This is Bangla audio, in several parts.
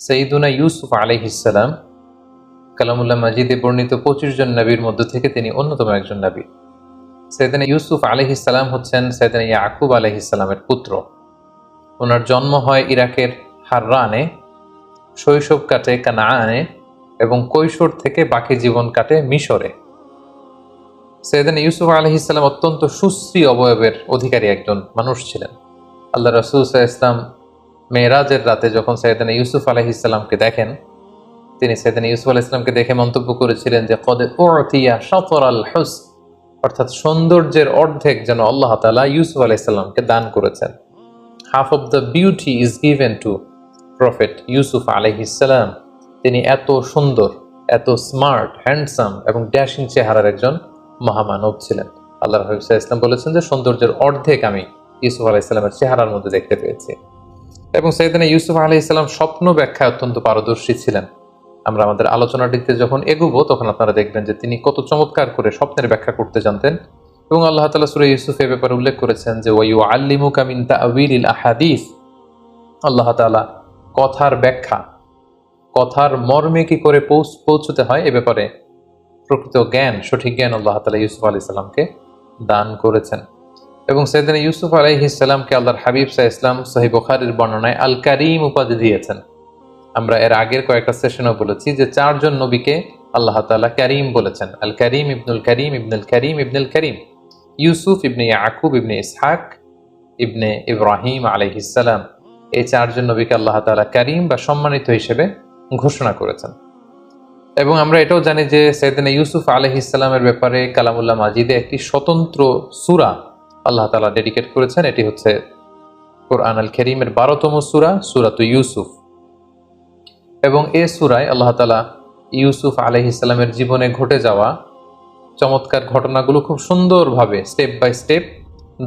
সাইয়্যিদুনা ইউসুফ আলাইহিস সালাম কালামুল্লাহ মাজিদে বর্ণিত 25 জন নবীর মধ্য থেকে তিনি অন্যতম একজন নবী। সাইয়্যিদুনা ইউসুফ আলাইহিস সালাম হচ্ছেন সাইয়্যিদুনা ইয়াকুব আলাইহিস সালামের পুত্র। ওনার জন্ম হয় ইরাকের হাররানে, শৈশব কাটে কানাআনে এবং কৈশোর থেকে বাকি জীবন কাটে মিশরে। সাইয়্যিদুনা ইউসুফ আলাইহিস সালাম অত্যন্ত সুশ্রী অবয়বের অধিকারী একজন মানুষ ছিলেন। আল্লাহ রাসূল সাল্লাল্লাহু আলাইহি ওয়াসাল্লাম মেরাজের রাতে যখন সাইয়্যিদুনা ইউসুফ আলাইহিস সালামকে দেখেন, তিনি সাইয়্যিদুনা ইউসুফ আলাইহিস সালামকে দেখে মন্তব্য করেছিলেন যে কদ উতিয়া শাতরাল হুসন, অর্থাৎ সৌন্দর্যের অর্ধেক যেন আল্লাহ তাআলা ইউসুফ আলাইহিস সালামকে দান করেছেন। Half of the beauty is given two prophet Yusuf আলাইহিস সালাম। তিনি এত সুন্দর, এত স্মার্ট, হ্যান্ডসাম এবং ড্যাশিং চেহারার একজন মহামানব ছিলেন। আল্লাহ রাসূল সাল্লাল্লাহু আলাইহি ওয়াসাল্লাম বলেছেন যে সৌন্দর্যের অর্ধেক আমি ইউসুফ আলাইহিস সালামের চেহারার মধ্যে দেখতে পেয়েছি। এবং সাইয়্যিদুনা ইউসুফ আলাইহিস সালাম স্বপ্ন ব্যাখ্যায় অত্যন্ত পারদর্শী ছিলেন। আমরা আমাদের আলোচনাটিতে যখন এগুবো তখন আপনারা দেখবেন যে তিনি কত চমৎকার করে স্বপ্নের ব্যাখ্যা করতে জানতেন। এবং আল্লাহ তাআলা সূরা ইউসুফ এ ব্যাপারে উল্লেখ করেছেন যে ওয়ায়ুআল্লিমুকা মিন তা'ওয়িলিল আহাদিস, আল্লাহ তাআলা কথার ব্যাখ্যা, কথার মর্মে কি করে পৌঁছতে হয় এ ব্যাপারে প্রকৃত জ্ঞান, সঠিক জ্ঞান আল্লাহ তাআলা ইউসুফ আলাইহিস সালামকে দান করেছেন। এবং সাইয়্যিদুনা ইউসুফ আলাইহিস সালামকে আল্লাহর হাবিব সাল্লাল্লাহু আলাইহি ওয়াসাল্লাম সহিহ বুখারীর বর্ণনায় আল কারীম উপাধি দিয়েছেন। আমরা এর আগের কয়েকটা সেশনেও বলেছি যে 4 জন নবীকে আল্লাহ তাআলা কারীম বলেছেন। আল কারীম ইবনুল কারীম ইবনুল কারীম ইবনুল কারীম, ইউসুফ ইবনে ইয়াকুব ইবনে ইসহাক ইবনে ইব্রাহিম আলাইহিস সালাম। এই 4 জন নবীকে আল্লাহ তাআলা কারীম বা সম্মানিত হিসেবে ঘোষণা করেছেন। এবং আমরা এটাও জানি যে সাইয়্যিদুনা ইউসুফ আলাইহিস সালামের ব্যাপারে কালামুল্লাহ মাজিদে একটি স্বতন্ত্র সূরা আল্লাহ তাআলা ডেডিকেট করেছেন। এটি হচ্ছে কোরআন আল কারীমের 12তম সূরা, সূরাতু ইউসুফ। এবং এই সূরায় আল্লাহ তাআলা ইউসুফ আলাইহিস সালামের জীবনে ঘটে যাওয়া চমৎকার ঘটনাগুলো খুব সুন্দরভাবে স্টেপ বাই স্টেপ,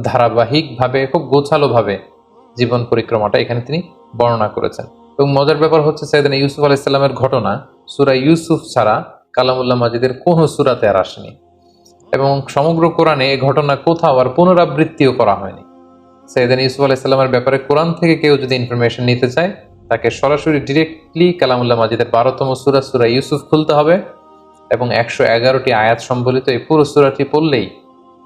ধারাবাহিকভাবে, খুব গোছালোভাবে জীবন পরিক্রমাটা এখানে তিনি বর্ণনা করেছেন। এবং মজার ব্যাপার হচ্ছে সাইয়্যিদুনা ইউসুফ আলাইহিস সালামের ঘটনা সূরা ইউসুফ ছাড়া কালামুল্লাহ মাজিদের কোনো সূরাতে আর আসেনি। এবং সমগ্র কোরআনে এই ঘটনা কোথাও আর পুনরাবৃত্তিও করা হয়নি। সাইয়্যিদুনা ইউসুফ আলাইহিস সালামের ব্যাপারে কোরআন থেকে কেউ যদি ইনফরমেশন নিতে চায়, তাকে সরাসরি ডিরেক্টলি কালামুল্লাহ মাজিদের 12তম সূরা, সূরা ইউসুফ খুলতে হবে এবং 111টি আয়াত সম্বলিত এই পুরো সূরাটি পড়লেই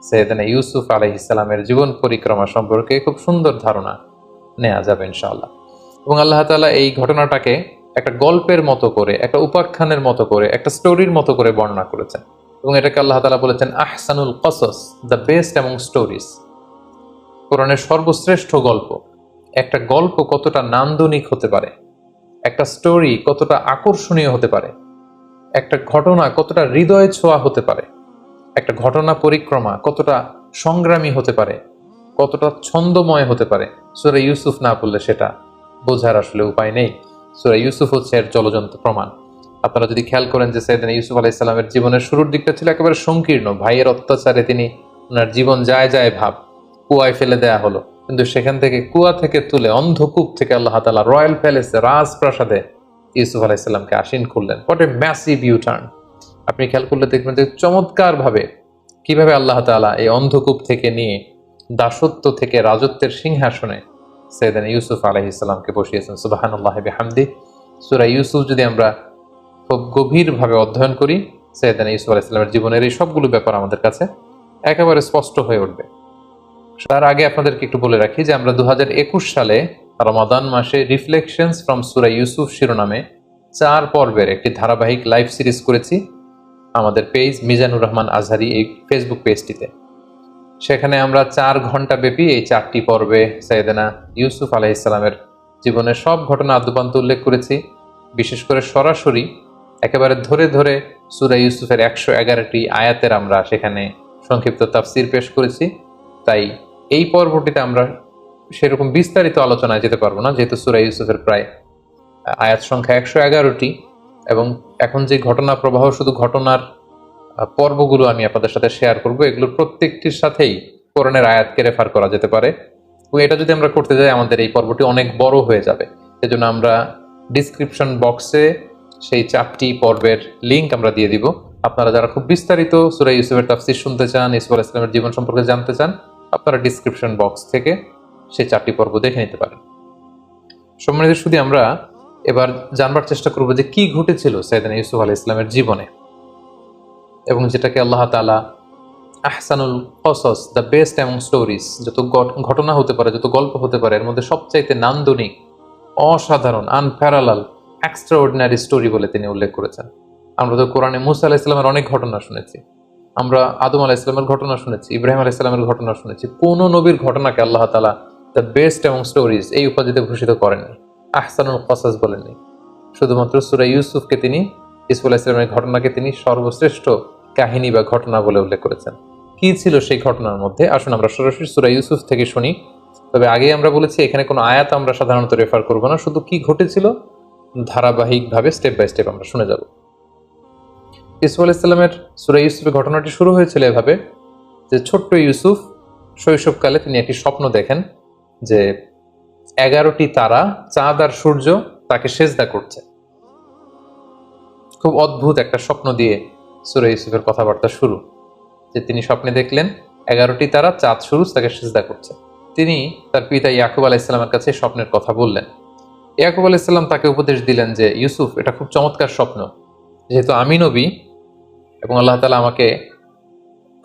সাইয়্যিদুনা ইউসুফ আলাইহিস সালামের জীবন পরিক্রমা সম্পর্কে খুব সুন্দর ধারণা নেওয়া যাবে ইনশাআল্লাহ। এবং আল্লাহ তাআলা এই ঘটনাটাকে একটা গল্পের মতো করে, একটা উপাখ্যানের মতো করে, একটা স্টোরির মতো করে বর্ণনা করেছেন। এবং এটাকে আল্লাহ তাআলা বলেছেন আহসানুল কসস, দ্য বেস্ট অ্যামং স্টোরিজ, কোরআনের সর্বশ্রেষ্ঠ গল্প। একটা গল্প কতটা নান্দনিক হতে পারে, একটা স্টোরি কতটা আকর্ষণীয় হতে পারে, একটা ঘটনা কতটা হৃদয় ছোঁয়া হতে পারে, একটা ঘটনা পরিক্রমা কতটা সংগ্রামী হতে পারে, কতটা ছন্দময় হতে পারে, সূরা ইউসুফ না পড়লে সেটা বোঝার আসলে উপায় নেই। সূরা ইউসুফ হচ্ছে এর জ্বলজ্বন্ত প্রমাণ। আপনারা যদি খেয়াল করেন যে সাইয়্যিদুনা ইউসুফ আলাইহিস সালামের জীবনের শুরুর দিকটা ছিল একেবারে সংকীর্ণ। ভাইয়ের অত্যাচারে তিনি ওনার জীবন যায় যায় ভাব, কুয়ায় ফেলে দেয়া হলো, কিন্তু সেখান থেকে কুয়া থেকে তুলে অন্ধকূপ থেকে আল্লাহ তাআলা রয়্যাল প্যালেসে, রাজপ্রাসাদে ইউসুফ আলাইহিস সালামকে আসীন করলেন। What a massive U turn! আপনি খেয়াল করলে দেখবেন যে চমৎকার ভাবে কিভাবে আল্লাহ তাআলা এই অন্ধকূপ থেকে নিয়ে দাসত্ব থেকে রাজত্বের সিংহাসনে সাইয়্যিদুনা ইউসুফ আলাইহিস সালামকে বসিয়েছেন। সুবহানাল্লাহি বিহামদি। সূরা ইউসুফ যদি আমরা খুব গভীরভাবে অধ্যয়ন করি, সাইয়্যিদুনা ইউসুফ আলাইহিস সালামের জীবনের এই সবগুলো ব্যাপার আমাদের কাছে একেবারে স্পষ্ট হয়ে উঠবে। তার আগে আপনাদেরকে একটু বলে রাখি যে আমরা 2021 সালে রমাদান মাসে রিফ্লেকশনস ফ্রম সূরা ইউসুফ শিরোনামে 4 পর্বের একটি ধারাবাহিক লাইভ সিরিজ করেছি আমাদের পেজ মিজানুর রহমান আজহারি এই ফেসবুক পেজটিতে। সেখানে আমরা 4 ঘন্টা ব্যাপী এই 4টি পর্বে সাইয়্যিদুনা ইউসুফ আলাইহিস সালামের জীবনের সব ঘটনা আদ্যোপান্ত উল্লেখ করেছি। বিশেষ করে সরাসরি একেবারে ধরে ধরে সূরা ইউসুফের 111টি আয়াতের আমরা সেখানে সংক্ষিপ্ত তাফসীর পেশ করেছি। তাই এই পর্বটিতে আমরা সেরকম বিস্তারিত আলোচনায় যেতে পারবো না, যেহেতু সূরা ইউসুফের প্রায় আয়াত সংখ্যা 111টি এবং এখন যে ঘটনা প্রবাহ, শুধু ঘটনার পর্বগুলো আমি আপনাদের সাথে শেয়ার করব, এগুলোর প্রত্যেকটির সাথেই কোরআনের আয়াতকে রেফার করা যেতে পারে। এবং এটা যদি আমরা করতে যাই আমাদের এই পর্বটি অনেক বড় হয়ে যাবে। এজন্য আমরা ডিসক্রিপশন বক্সে সেই 4টি পর্বের লিঙ্ক আমরা দিয়ে দিব। আপনারা যারা খুব বিস্তারিত সূরা ইউসুফের তাফসীর শুনতে চান, ইউসুফ আলাইহিস সালামের জীবন সম্পর্কে জানতে চান, আপনারা ডিসক্রিপশন বক্স থেকে সেই 4টি পর্ব দেখে নিতে পারেন। সম্মানিত সুধী, আমরা এবার জানবার চেষ্টা করবো যে কি ঘটেছিল সাইয়েদনা ইউসুফ আলাইহিস সালামের জীবনে, এবং যেটাকে আল্লাহ তাআলা আহসানুল কসস, দ্য বেস্ট অ্যামং স্টোরিজ, যত ঘটনা হতে পারে, যত গল্প হতে পারে, এর মধ্যে সবচাইতে নান্দনিক, অসাধারণ, আনপ্যারালাল, এক্সট্রাঅর্ডিনারি স্টোরি বলে তিনি উল্লেখ করেছেন। আমরা তো কোরআনে মুসা আলাইহিস সালামের অনেক ঘটনা শুনেছি, আমরা আদম আলাইহিস সালামের ঘটনা শুনেছি, ইব্রাহিম আলাইহিস সালামের ঘটনা শুনেছি। কোন নবীর ঘটনাকে আল্লাহ তাআলা দ্য বেস্ট অ্যামং স্টোরিজ এই উপাধিতে ভূষিত করেননি, আহসানুল কসস বলেননি। শুধুমাত্র সূরা ইউসুফকে তিনি, ইউসুফ আলাইহিস সালামের ঘটনাকে তিনি সর্বশ্রেষ্ঠ কাহিনী বা ঘটনা বলে উল্লেখ করেছেন। কি ছিল সেই ঘটনার মধ্যে, আসুন আমরা সরাসরি সূরা ইউসুফ থেকে শুনি। তবে আগেই আমরা বলেছি এখানে কোনো আয়াত আমরা সাধারণত রেফার করব না, শুধু কি ঘটেছিল ধারাবাহিকভাবে স্টেপ বাই স্টেপ আমরা শুনে যাব। ইউসুফ আলাইহিস সালামের সূরা ইউসুফের ঘটনাটি শুরু হয়েছিল এভাবে যে ছোট্ট ইউসুফ শৈশবকালে তিনি একটি স্বপ্ন দেখেন যে 11টি তারা, চাঁদ আর সূর্য তাকে সেজদা করছে। খুব অদ্ভুত একটা স্বপ্ন দিয়ে সূরা ইউসুফের কথাবার্তা শুরু, যে তিনি স্বপ্নে দেখলেন 11টি তারা, চাঁদ, সূর্য তাকে সিজদা করছে। তিনি তার পিতা ইয়াকুব আলাইহিস সালামের কাছে স্বপ্নের কথা বললেন। ইয়াকুব আলাইহিস সালাম তাকে উপদেশ দিলেন যে ইউসুফ, এটা খুব চমৎকার স্বপ্ন, যেহেতু আমি নবী এবং আল্লাহ তাআলা আমাকে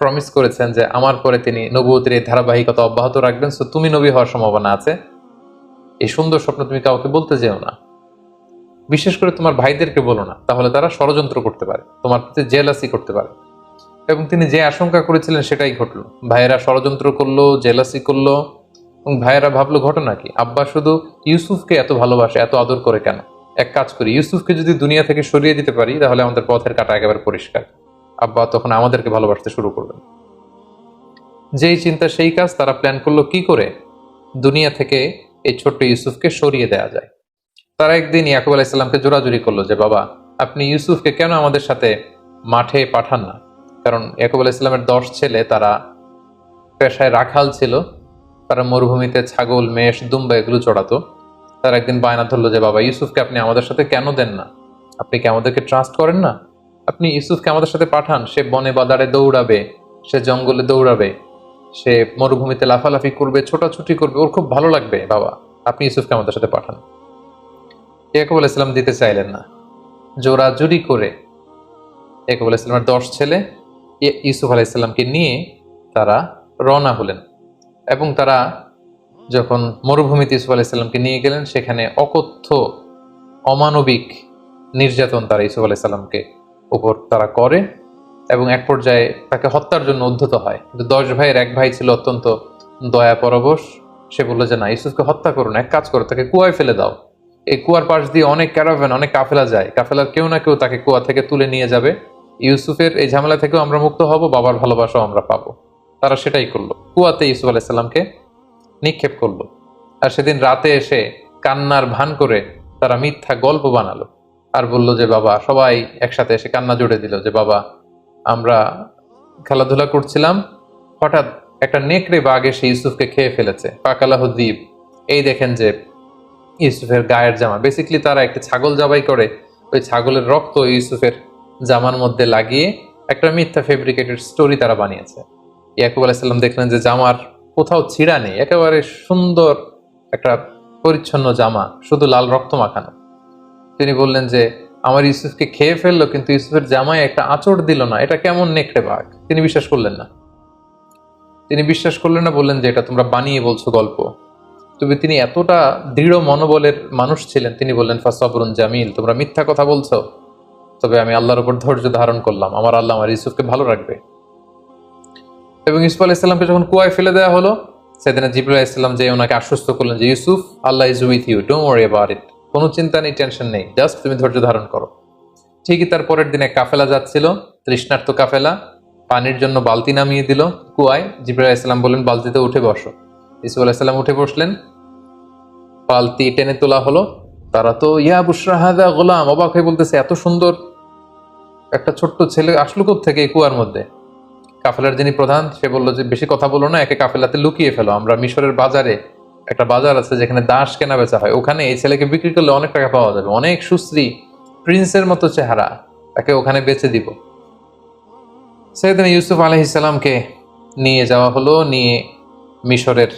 প্রমিস করেছেন যে আমার পরে তিনি নবুয়তের এই ধারাবাহিকতা অব্যাহত রাখবেন, সো তুমি নবী হওয়ার সম্ভাবনা আছে। এই সুন্দর স্বপ্ন তুমি কাউকে বলতে যেও না, বিশেষ করে তোমার ভাইদেরকে বলো না, তাহলে তারা ষড়যন্ত্র করতে পারে, তোমার প্রতি জেলাসি করতে পারে। এবং তিনি যে আশঙ্কা করেছিলেন সেটাই ঘটলো। ভাইয়েরা ষড়যন্ত্র করলো, জেলাসি করলো, এবং ভাইয়েরা ভাবলো ঘটনা কি, আব্বা শুধু ইউসুফকে এত ভালোবাসে, এত আদর করে কেন? এক কাজ করি, ইউসুফকে যদি দুনিয়া থেকে সরিয়ে দিতে পারি তাহলে আমাদের পথের কাঁটা একেবারে পরিষ্কার, আব্বা তখন আমাদেরকে ভালোবাসতে শুরু করবেন। যেই চিন্তা সেই কাজ, তারা প্ল্যান করলো কি করে দুনিয়া থেকে এই ছোট্ট ইউসুফকে সরিয়ে দেওয়া যায়। তারা একদিন ইয়াকুব আলাইহিস সালামকে জোরাজুরি করলো যে বাবা, আপনি ইউসুফকে কেন আমাদের সাথে মাঠে পাঠান না? কারণ ইয়াকুব আলাইহিস সালামের 10 ছেলে, তারা পেশায় রাখাল ছিল, তারা মরুভূমিতে ছাগল, মেষ, দুম্বা এগুলো চড়াতো। তারা একদিন বায়না ধরলো যে বাবা, ইউসুফকে আপনি আমাদের সাথে কেন দেন না? আপনি কি আমাদেরকে ট্রাস্ট করেন না? আপনি ইউসুফকে আমাদের সাথে পাঠান, সে বনে বাদারে দৌড়াবে, সে জঙ্গলে দৌড়াবে, সে মরুভূমিতে লাফালাফি করবে, ছোটাছুটি করবে, ওর খুব ভালো লাগবে। বাবা, আপনি ইউসুফকে আমাদের সাথে পাঠান। ইয়াকুব আলাইহিস সালাম দিতে চাইলেন না। জোরাজুরি করে ইয়াকুব আলাইহিস সালামের 10 ছেলে ইউসুফ আলাইহিস সালামকে নিয়ে তারা রওনা হলেন, এবং তারা যখন মরুভূমিতে ইউসুফ আলাইহিস সালামকে নিয়ে গেলেন, সেখানে অকথ্য অমানবিক নির্যাতন তারা ইউসুফ আলাইহিস সালামকে উপর তারা করে, এবং এক পর্যায়ে তাকে হত্যার জন্য উদ্ধত হয়। কিন্তু 10 ভাইয়ের এক ভাই ছিল অত্যন্ত দয়া পরবশ। সে বললো যে না, ইউসুফকে হত্যা করুন, এক কাজ করো, তাকে কুয়ায় ফেলে দাও। এই কুয়ার পাশ দিয়ে অনেক ক্যারাভ্যান, অনেক কাফেলা যায়, কাফেলার কেউ না কেউ তাকে কুয়া থেকে তুলে নিয়ে যাবে। ইউসুফের এই ঝামেলা থেকেও আমরা মুক্ত হব, বাবার ভালোবাসাও আমরা পাবো। তারা সেটাই করলো, কুয়াতে ইউসুফ আলাইহিস সালামকে নিক্ষেপ করলো। আর সেদিন রাতে এসে কান্নার ভান করে তারা মিথ্যা গল্প বানালো, আর বলল যে বাবা, সবাই একসাথে এসে কান্না জুড়ে দিল যে বাবা, আমরা খেলাধুলা করছিলাম, হঠাৎ একটা নেকড়ে বাঘ এসে ইউসুফকে খেয়ে ফেলেছে, পাকালাহ দ্বীপ। এই দেখেন যে ইউসুফের গায়ের জামা, বেসিক্যালি তারা একটা ছাগল জবাই করে ওই ছাগলের রক্ত ইউসুফের জামার মধ্যে লাগিয়ে একটা মিথ্যা ফেব্রিকেটেড স্টোরি তারা বানিয়েছে। ইয়াকুব আলাইহিস সালাম দেখলেন যে জামার কোথাও ছিঁড়া নেই, একেবারে সুন্দর একটা পরিচ্ছন্ন জামা, শুধু লাল রক্ত মাখানো। তিনি বললেন যে আমার ইউসুফকে খেয়ে ফেললো, কিন্তু ইউসুফের জামায় একটা আঁচড় দিল না, এটা কেমন নেকড়ে বাঘ? তিনি বিশ্বাস করলেন না। বললেন যে এটা তোমরা বানিয়ে বলছো গল্প। তবে তিনি এতটা দৃঢ় মনোবলের মানুষ ছিলেন, তিনি বললেন ফাসবরুন জামিল, তোমরা মিথ্যা কথা বলছো, তবে আমি আল্লাহর উপর ধৈর্য ধারণ করলাম, আমার আল্লাহ আমার ইউসুফকে ভালো রাখবে। এবং ইউসুফ আলাইহিস সালামকে যখন কুয়ায় ফেলে দেওয়া হলো, সেদিনা জিবরাইল আলাইহিস সালাম যে ওনাকে আশ্বস্ত করলেন যে Yusuf, Allah is with you, don't worry about it, কোনো চিন্তা নেই, টেনশন নেই, জাস্ট তুমি ধৈর্য ধারণ করো। ঠিকই তার পরের দিনে কাফেলা যাচ্ছিল, তৃষ্ণার্ত কাফেলা, পানির জন্য বালতি নামিয়ে দিল কুয়ায়। জিবরাইল আলাইহিস সালাম বললেন বালতিতে উঠে বসো। ইউসুফ আলাইহিস সালাম উঠে বসলেন, বালতি টেনে তোলা হলো। তারা তো ইয়া বুশরা হাযা গোলাম, অবাক হয়ে বলতেছে এত সুন্দর একটা ছোট্ট ছেলে আসলো কোত্থেকে এই কুয়ার মধ্যে? কাফেলার যিনি প্রধান, সে বললো যে বেশি কথা বলো না, একে কাফেলাতে লুকিয়ে ফেলো, আমরা মিশরের বাজারে, একটা বাজার আছে যেখানে দাস কেনা বেচা হয়, ওখানে এই ছেলেকে বিক্রি করলে অনেক টাকা পাওয়া যাবে, অনেক সুশ্রী, প্রিন্সের মতো চেহারা, তাকে ওখানে বেচে দিব। সেদিন ইউসুফ আলাইহিস সালামকে নিয়ে যাওয়া হলো, নিয়ে মিশরের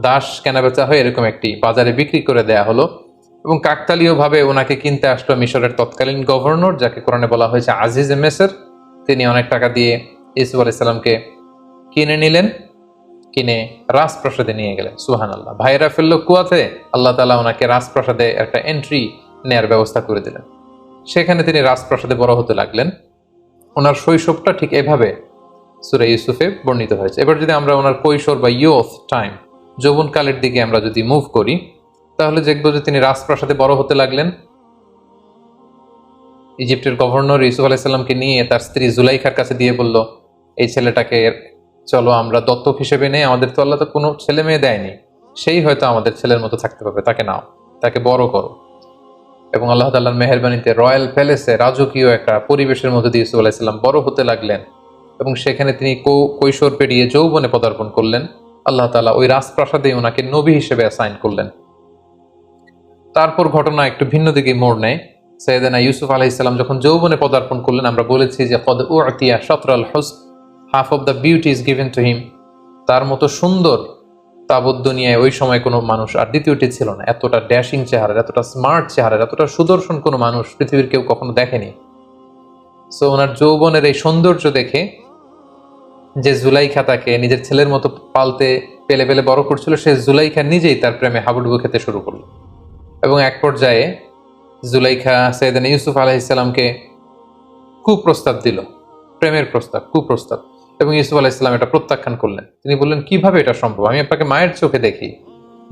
দাস কেনা বেচা হয় এরকম একটি বাজারে বিক্রি করে দেয়া হলো। এবং কাকতালীয় ভাবে ওনাকে কিনতে আসলো মিশরের তৎকালীন গভর্নর, যাকে কোরআনে বলা হয়েছে আজিজ মেসর। তিনি অনেক টাকা দিয়ে ইউসুফ আলাইসাল্লামকে কিনে নিলেন, কিনে রাজপ্রাসাদে নিয়ে গেলেন। সুবহানাল্লাহ। ভাইরা ফেললো কুয়াতে, আল্লাহ তাআলা ওনাকে রাজপ্রাসাদে একটা এন্ট্রি নেয়ার ব্যবস্থা করে দিলেন। সেখানে তিনি রাজপ্রাসাদে বড় হতে লাগলেন। ওনার শৈশবটা ঠিক এভাবে সূরা ইউসুফে বর্ণিত হয়েছে। এবার যদি আমরা ওনার কৈশোর বা ইয়ুথ টাইম, যৌবনকালের দিকে আমরা যদি মুভ করি, তাহলে দেখবো যে তিনি রাজপ্রাসাদে বড় হতে লাগলেন। ইজিপ্টের গভর্নর ইউসুফ আলাইসাল্লামকে নিয়ে তার স্ত্রী জুলাইখার কাছে দিয়ে বলল, এই ছেলেটাকে চলো আমরা দত্তক হিসেবে নেই, আমাদের তো আল্লাহ তো কোনো ছেলে মেয়ে দেয়নি, সেই হয়তো আমাদের ছেলের মতো থাকতে পারবে, তাকে নাও, তাকে বড় করো। এবং আল্লাহ তাআলার মেহেরবানিতে রয়্যাল প্যালেসে রাজকীয় একটা পরিবেশের মধ্যে দিয়ে ইউসুফ আলাইসাল্লাম বড় হতে লাগলেন, এবং সেখানে তিনি কৈশোর পেরিয়ে যৌবনে পদার্পণ করলেন। আল্লাহ তাআলা ওই রাজপ্রাসাদে ওনাকে নবী হিসেবে অ্যাসাইন করলেন। তারপর ঘটনা একটু ভিন্ন দিকে মোড় নেয়। সাইয়েদনা ইউসুফ আলাইহিস সালাম যখন যৌবনে পদার্পণ করলেন, আমরা বলেছি যে কদ উতিয়া শাতরাল হুসন, half of the beauty is given to him. তার মতো সুন্দর তাবৎ দুনিয়ায় ওই সময় কোনো মানুষ আর দ্বিতীয়টি ছিল না। এতটা ড্যাশিং চেহারার, এতটা স্মার্ট চেহারার, এতটা সুদর্শন কোনো মানুষ পৃথিবীর কেউ কখনো দেখেনি। সো ওনার যৌবনের এই সৌন্দর্য দেখে যে জুলাইখা তাকে নিজের ছেলের মতো পালতে পেলে পেলে বড় করছিল, সে জুলাইখা নিজেই তার প্রেমে হাবুডুবু খেতে শুরু করলো। এবং এক পর্যায়ে জুলাইখা সাইয়েদনা ইউসুফ আলাইহিসসালামকে কুপ্রস্তাব দিল, প্রেমের প্রস্তাব, কুপ্রস্তাব। এবং ইউসুফ আলাইহিসসালাম এটা প্রত্যাখ্যান করলেন। তিনি বললেন, কিভাবে এটা সম্ভব? আমি আপনাকে মায়ের চোখে দেখি,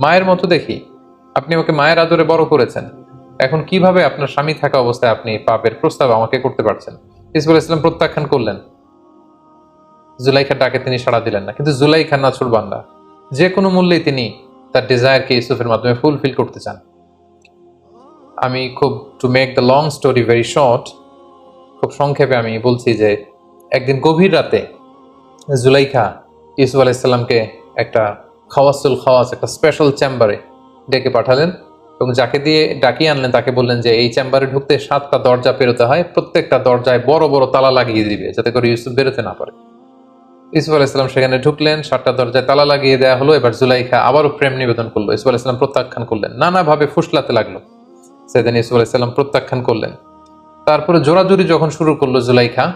মায়ের মতো দেখি, আপনি আমাকে মায়ের আদরে বড় করেছেন, এখন কিভাবে আপনার স্বামী থাকা অবস্থায় আপনি পাপের প্রস্তাব আমাকে করতে পারছেন? ইউসুফ আলাইহিসসালাম প্রত্যাখ্যান করলেন। জুলাইখার ডাকে তিনি সাড়া দিলেন না। কিন্তু জুলাইখা নাছুর বান্দা, যে কোনো মূল্যেই তিনি তার ডিজায়ারকে ইউসুফের মাধ্যমে ফুলফিল করতে চান। আমি খুব, to make the long story very short, খুব সংক্ষেপে আমি বলছি যে একদিন গভীর রাতে জুলাইখা ইউসুফ আলাইহিসসালামকে একটা খাওয়াস, একটা স্পেশাল চেম্বারে ডেকে পাঠালেন, এবং যাকে দিয়ে ডাকিয়ে আনলেন তাকে বললেন যে এই চেম্বারে ঢুকতে 7টা দরজা পেরোতে হয়, প্রত্যেকটা দরজায় বড় বড় তালা লাগিয়ে দিবে যাতে করে ইউসুফ বেরোতে না পারে। ইউসুফ আলাইহিসসালাম সেখানে ঢুকলেন, 7টা দরজায় তালা লাগিয়ে দেওয়া হলো। এবার জুলাইখা আবারও প্রেম নিবেদন করলো। ইউসুফ আলাইহিসসালাম প্রত্যাখ্যান করলেন, নানাভাবে ফুসলাতে লাগলো। সাইয়েদনা ইউসুফ আলাইহিসসালাম প্রত্যাখ্যান করলেন। তারপরে জোরাজুরি যখন শুরু করলো জুলাইখা,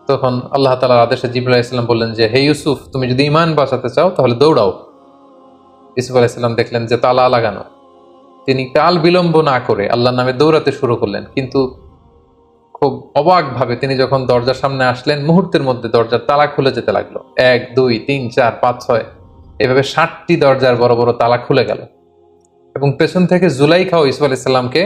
তখন আল্লাহ তাআলার আদেশে জিবরাইল আলাইহিসসালাম বললেন যে, হে ইউসুফ, তুমি যদি ঈমান বাঁচাতে চাও তাহলে দৌড়াও। ইউসুফ আলাইহিসসালাম দেখলেন যে তালা লাগানো। তিনি কাল বিলম্ব না করে আল্লাহর নামে দৌড়াতে শুরু করলেন। কিন্তু খুব অবাক ভাবে তিনি যখন দরজার সামনে আসলেন, মুহূর্তের মধ্যে দরজার তালা খুলে যেতে লাগলো। 1, 2, 3, 4, 5, 6 এভাবে 60টি দরজার বড় বড় তালা খুলে গেল। এবং পেছন থেকে জুলাইখাও ইউসুফ আলাইহিসসালামকে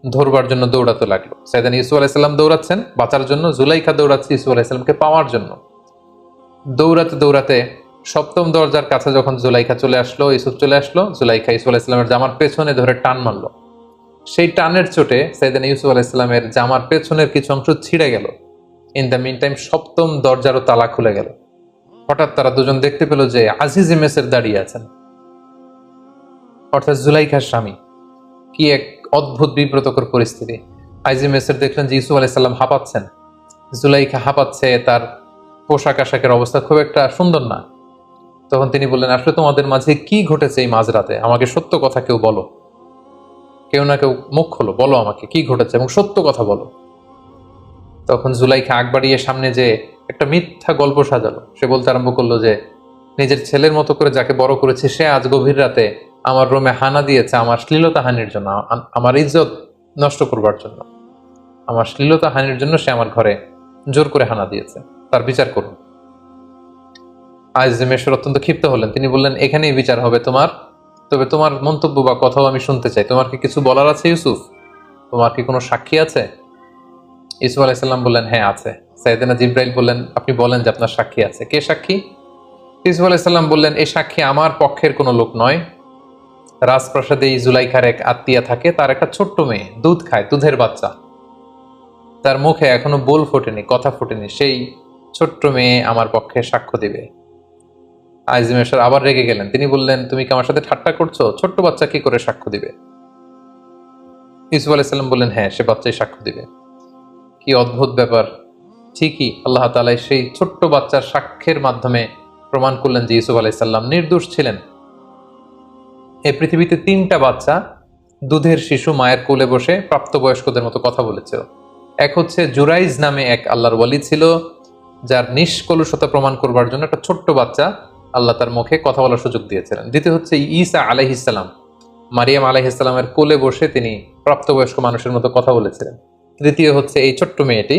ধরবার জন্য দৌড়াতে লাগলো। সাইয়েদনা ইউসুফ আলাইহিসসালাম দৌড়াচ্ছেন বাঁচার জন্য, জুলাইখা দৌড়াচ্ছে ইউসুফ আলাইহিসসালামকে পাওয়ার জন্য। দৌড়াতে দৌড়াতে 7ম দরজার কাছে যখন জুলাইখা চলে আসলো, ইউসুফ চলে আসলো, জুলাইখা ইউসুফ আলাইহিসসালামের জামার পেছনে ধরে টান মারলো। সেই টানের চোটে সাইয়েদনা ইউসুফ আলাইহিসসালামের জামার পেছনের কিছু অংশ ছিঁড়ে গেল। ইন দ্য মিন টাইম 7ম দরজারও তালা খুলে গেল। হঠাৎ তারা দুজন দেখতে পেল যে আজিজ মেসের দাঁড়িয়ে আছেন, অর্থাৎ জুলাইখার স্বামী। কি এক অদ্ভুত বিব্রতকর পরিস্থিতি। আজিজ মেসের দেখলেন যে ইউসুফ আলাইহিসসালাম হাঁপাচ্ছেন, জুলাইখা হাঁপাচ্ছে, তার পোশাক আশাকের অবস্থা খুব একটা সুন্দর না। তখন তিনি বললেন, আসলে তোমাদের মাঝে কি ঘটেছে এই মাঝরাতে? আমাকে সত্য কথা কেউ বলো, কেউ না কেউ মুখ খোলো, বলো আমাকে কি ঘটেছে এবং সত্য কথা বলো। তখন জুলাইখা আগ বাড়িয়ে সামনে যে একটা মিথ্যা গল্প সাজালো। সে বলতে আরম্ভ করলো যে নিজের ছেলের মতো করে যাকে বড় করেছে সে আজ গভীর রাতে আমার রুমে হানা দিয়েছে আমার শ্লীলতা হানির জন্য, আমার ইজ্জত নষ্ট করবার জন্য, আমার শ্লীলতা হানির জন্য সে আমার ঘরে জোর করে হানা দিয়েছে, তার বিচার করুন। আজিজ মেসর অত্যন্ত ক্ষিপ্ত হলেন। তিনি বললেন, এখানেই বিচার হবে তোমার, তবে তোমার মন্তব্য বা কথাও আমি শুনতে চাই। তোমার কি কিছু বলার আছে ইউসুফ? তোমার কি কোনো সাক্ষী আছে? ইউসুফ আলাইহিসসালাম বললেন, হ্যাঁ আছে। সাইয়েদনা জিবরাইল বললেন, আপনি বলেন যে আপনার সাক্ষী আছে। কে সাক্ষী? ইউসুফ আলাইহিসসালাম বললেন, এই সাক্ষী আমার পক্ষের কোনো লোক নয়। রাজপ্রাসাদে জুলাইখার এক আত্মীয়া থাকে, তার একটা ছোট্ট মেয়ে দুধ খায়, দুধের বাচ্চা, তার মুখে এখনো বোল ফোটেনি, কথা ফোটেনি, সেই ছোট্ট মেয়ে আমার পক্ষে সাক্ষ্য দিবে। আজিজ মেসর আবার রেগে গেলেন। তিনি বললেন, তুমি কি আমার সাথে ঠাট্টা করছো? ছোট্ট বাচ্চা কি করে সাক্ষ্য দিবে? ইউসুফ আলাইহিসসালাম বললেন, হ্যাঁ, সে বাচ্চাই সাক্ষ্য দিবে। কি অদ্ভুত ব্যাপার! ঠিকই আল্লাহ তাআলা সেই ছোট্ট বাচ্চার সাক্ষ্যের মাধ্যমে প্রমাণ করলেন যে ইউসুফ আলাইহিসসালাম নির্দোষ ছিলেন। এই পৃথিবীতে 3টা বাচ্চা দুধের শিশু মায়ের কোলে বসে প্রাপ্তবয়স্কদের মতো কথা বলেছিল। এক হচ্ছে জুরাইজ নামে এক আল্লাহর ওয়ালি ছিল, যার নিষ্কলুষতা প্রমাণ করবার জন্য একটা ছোট্ট বাচ্চা আল্লাহ তার মুখে কথা বলার সুযোগ দিয়েছিলেন। দ্বিতীয় হচ্ছে ঈসা আলাইহিসসালাম, মারিয়াম আলাইহিসসালামের কোলে বসে তিনি প্রাপ্তবয়স্ক মানুষের মতো কথা বলেছিলেন। তৃতীয় হচ্ছে এই ছোট্ট মেয়েটি,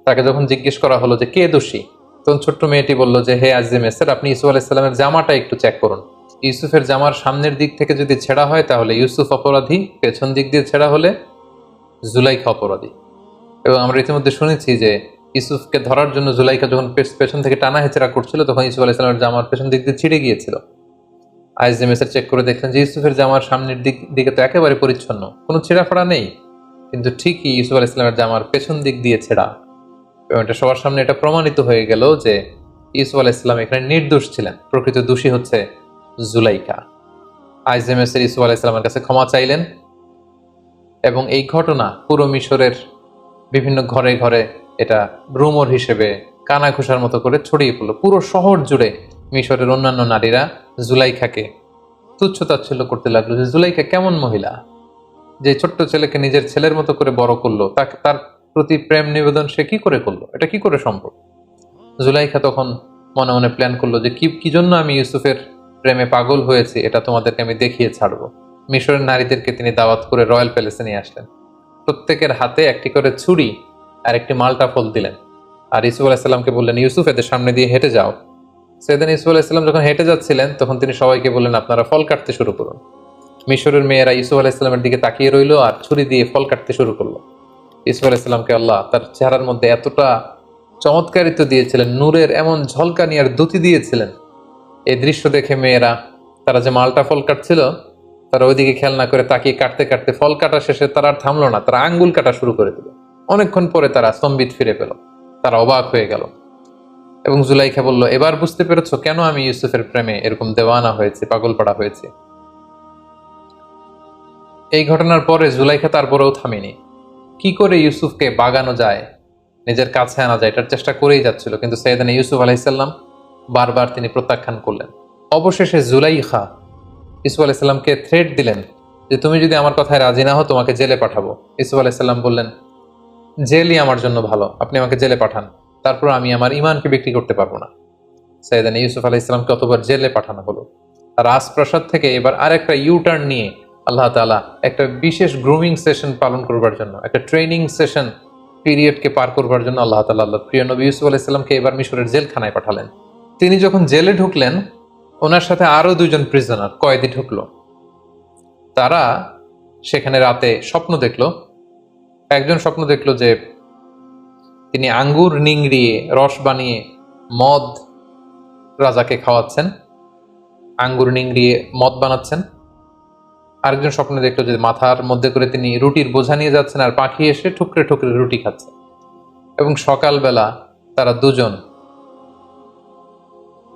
তাকে যখন জিজ্ঞেস করা হলো যে কে দোষী, তখন ছোট্ট মেয়েটি বলল যে হে আজিজে মেসর, আপনি ইউসুফ আলাইহিসসালামের জামাটা একটু চেক করুন। ইউসুফের জামার সামনের দিক থেকে যদি ছেঁড়া হয় তাহলে ইউসুফ অপরাধী, পেছন দিক দিয়ে ছেঁড়া হলে জুলাইখা অপরাধী। এবং আমরা ইতিমধ্যে শুনেছি যে ইউসুফকে ধরার জন্য জুলাইখা যখন পেছন থেকে টানা হেঁচড়া করছিল, তখন ইউসুফ আলাইহিসসালামের জামার পেছন দিক দিয়ে ছিঁড়ে গিয়েছিল। আজিজে মেসর চেক করে দেখলেন যে ইউসুফের জামার সামনের দিকে তো একেবারে পরিচ্ছন্ন, কোনো ছেঁড়া ফাড়া নেই, কিন্তু ঠিকই ইউসুফ আলাইহিসসালামের জামার পেছন দিক দিয়ে ছেঁড়া। এবং এটা সবার সামনে এটা প্রমাণিত হয়ে গেল যে ইউসুফ আলাইহিসসালাম এখানে নির্দোষ ছিলেন, প্রকৃত দোষী হচ্ছে জুলাইখা। আজিজে মেসর ইউসুফ আলাইহিসসালামের কাছে ক্ষমা চাইলেন এবং এই ঘটনা পুরো মিশরের বিভিন্ন ঘরে ঘরে এটা রুমর হিসেবে কানা ঘোষার মতো করে ছড়িয়ে পড়লো। পুরো শহর জুড়ে মিশরের অন্যান্য নারীরা জুলাইখাকে তুচ্ছ-তাচ্ছিল্য করতে লাগলো যে জুলাইখা কেমন মহিলা, যে ছোট্ট ছেলেকে নিজের ছেলের মতো করে বড় করলো, তাকে তার প্রতি প্রেম নিবেদন সে কি করে করলো, এটা কি করে সম্ভব। জুলাইখা তখন মনে মনে প্ল্যান করলো যে কি জন্য আমি ইউসুফের প্রেমে পাগল হয়েছি এটা তোমাদেরকে আমি দেখিয়ে ছাড়বো। মিশরের নারীদেরকে তিনি দাওয়াত করে রয়্যাল প্যালেসে নিয়ে আসলেন। প্রত্যেকের হাতে একটি করে ছুরি আর একটি মালটা ফল দিলেন, আর ইউসুফ আলাইহিসসালামকে বললেন ইউসুফ এদের সামনে দিয়ে হেঁটে যাও। সেদিন ইউসুফ আলাইহিসসালাম যখন হেঁটে যাচ্ছিলেন তখন তিনি সবাইকে বললেন আপনারা ফল কাটতে শুরু করুন। মিশরের মেয়েরা ইউসুফ আলাইহিসসালামের দিকে তাকিয়ে রইল আর ছুরি দিয়ে ফল কাটতে শুরু করলো। ইউসুফ আলাইহিসসালামকে আল্লাহ তার চেহারার মধ্যে এতটা চমৎকারিত্ব দিয়েছিলেন, নূরের এমন ঝলকানি আর দ্যুতি দিয়েছিলেন, এই দৃশ্য দেখে মেয়েরা, তারা যে মালটা ফল কাটছিল, তারা ওইদিকে খেয়াল না করে তাকিয়ে কাটতে কাটতে ফল কাটা শেষে তারা আর থামলো না, তারা আঙ্গুল কাটা শুরু করে দিল। অনেকক্ষণ পরে তারা স্তম্ভিত ফিরে পেল, তারা অবাক হয়ে গেল। এবং জুলাইখা বলল এবার বুঝতে পেরেছো কেন আমি ইউসুফের প্রেমে এরকম দেওয়ানা হয়েছি, পাগল পাড়া হয়েছে। এই ঘটনার পরে জুলাইখা তারপরেও থামেনি, কি করে ইউসুফকে বাগানো যায়, নিজের কাছে আনা যায়, এটার চেষ্টা করেই যাচ্ছিল। কিন্তু সাইয়েদনা ইউসুফ আলাইহিসসালাম বারবার তিনি প্রত্যাখ্যান করলেন। অবশেষে জুলাইখা ইউসুফ আলাইহিসসালামকে থ্রেট দিলেন যে তুমি যদি আমার কথায় রাজি না হও তোমাকে জেলে পাঠাবো। ইউসুফ আলাইহিসসালাম বললেন জেলই আমার জন্য ভালো, আপনি আমাকে জেলে পাঠান, তারপর আমি আমার ইমানকে বিক্রি করতে পারবো না। সাইয়েদনা ইউসুফ আলাইহিসসালামকে অতবার জেলে পাঠানো হলো। রাজপ্রাসাদ থেকে এবার আরেকটা ইউটার্ন নিয়ে আল্লাহ তাআলা একটা বিশেষ গ্রুমিং সেশন পালন করবার জন্য, একটা ট্রেনিং সেশন পিরিয়ডকে পার করবার জন্য আল্লাহ তাআলা আল্লাহর প্রিয় নবী ইউসুফ আলাইহিসসালামকে এবার মিশরের জেলখানায় পাঠালেন। তিনি যখন জেলে ঢুকলেন ওনার সাথে আরো দুজন প্রিজনার কয়েদি ঢুকলো। তারা সেখানে রাতে স্বপ্ন দেখলো। একজন স্বপ্ন দেখলো যে তিনি আঙ্গুর নিংড়িয়ে রস বানিয়ে মদ রাজাকে খাওয়াচ্ছেন, আঙ্গুর নিংড়িয়ে মদ বানাচ্ছেন। আরেকজন স্বপ্নে দেখলো যে মাথার মধ্যে করে তিনি রুটির বোঝা নিয়ে যাচ্ছেন আর পাখি এসে ঠুকরে ঠুকরে রুটি খাচ্ছে। এবং সকালবেলা তারা দুজন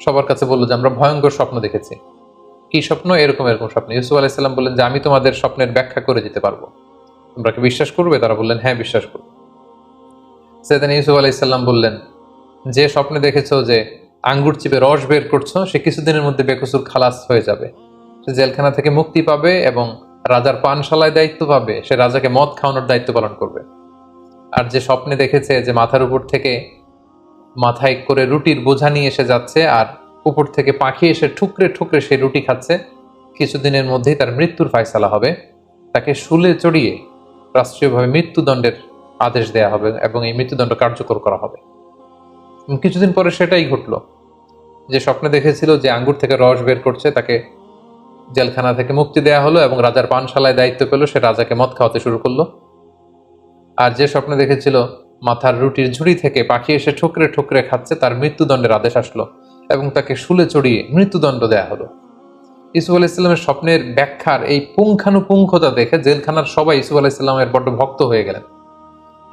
সবার কাছে বললো যে আমরা ভয়ঙ্কর স্বপ্ন দেখেছি। কি স্বপ্ন? এরকম স্বপ্ন। ইউসুফ আলাইহিসসালাম বললেন যে আমি তোমাদের স্বপ্নের ব্যাখ্যা করে দিতে পারবো, তোমরা কি বিশ্বাস করবে? তারা বললেন হ্যাঁ বিশ্বাস করবো। সেদিন ইউসুফ আলাইহিসসালাম বললেন যে স্বপ্নে দেখেছো যে আঙ্গুর চিপে রস বের করছো সে কিছুদিনের মধ্যে বেকসুর খালাস হয়ে যাবে, সে জেলখানা থেকে মুক্তি পাবে এবং রাজার পানশালায় দায়িত্ব পাবে, সে রাজাকে মদ খাওয়ানোর দায়িত্ব পালন করবে। আর যে স্বপ্নে দেখেছে যে মাথার উপর থেকে মাথায় করে রুটির বোঝা নিয়ে এসে যাচ্ছে আর উপর থেকে পাখি এসে ঠুকরে ঠুকরে সে রুটি খাচ্ছে, কিছুদিনের মধ্যেই তার মৃত্যুর ফায়সালা হবে, তাকে শুলে চড়িয়ে রাষ্ট্রীয়ভাবে মৃত্যুদণ্ডের আদেশ দেয়া হবে এবং এই মৃত্যুদণ্ড কার্যকর করা হবে। কিছুদিন পরে সেটাই ঘটলো। যে স্বপ্নে দেখেছিল যে আঙ্গুর থেকে রস বের করছে তাকে জেলখানা থেকে মুক্তি দেয়া হলো এবং রাজার পানশালায় দায়িত্ব পেল, সে রাজাকে মদ খাওয়াতে শুরু করলো। আর যে স্বপ্নে দেখেছিল মাথার রুটির ঝুড়ি থেকে পাখি এসে ঠুকরে ঠুকরে খাচ্ছে, তার মৃত্যুদণ্ডের আদেশ আসলো এবং তাকে শুলে চড়িয়ে মৃত্যুদণ্ড দেয়া হলো। ইউসুফ আলাইহিসসালামের স্বপ্নের ব্যাখ্যার এই পুঙ্খানুপুঙ্খতা দেখে জেলখানার সবাই ইউসুফ আলাইহিসসালামের বড্ড ভক্ত হয়ে গেলেন।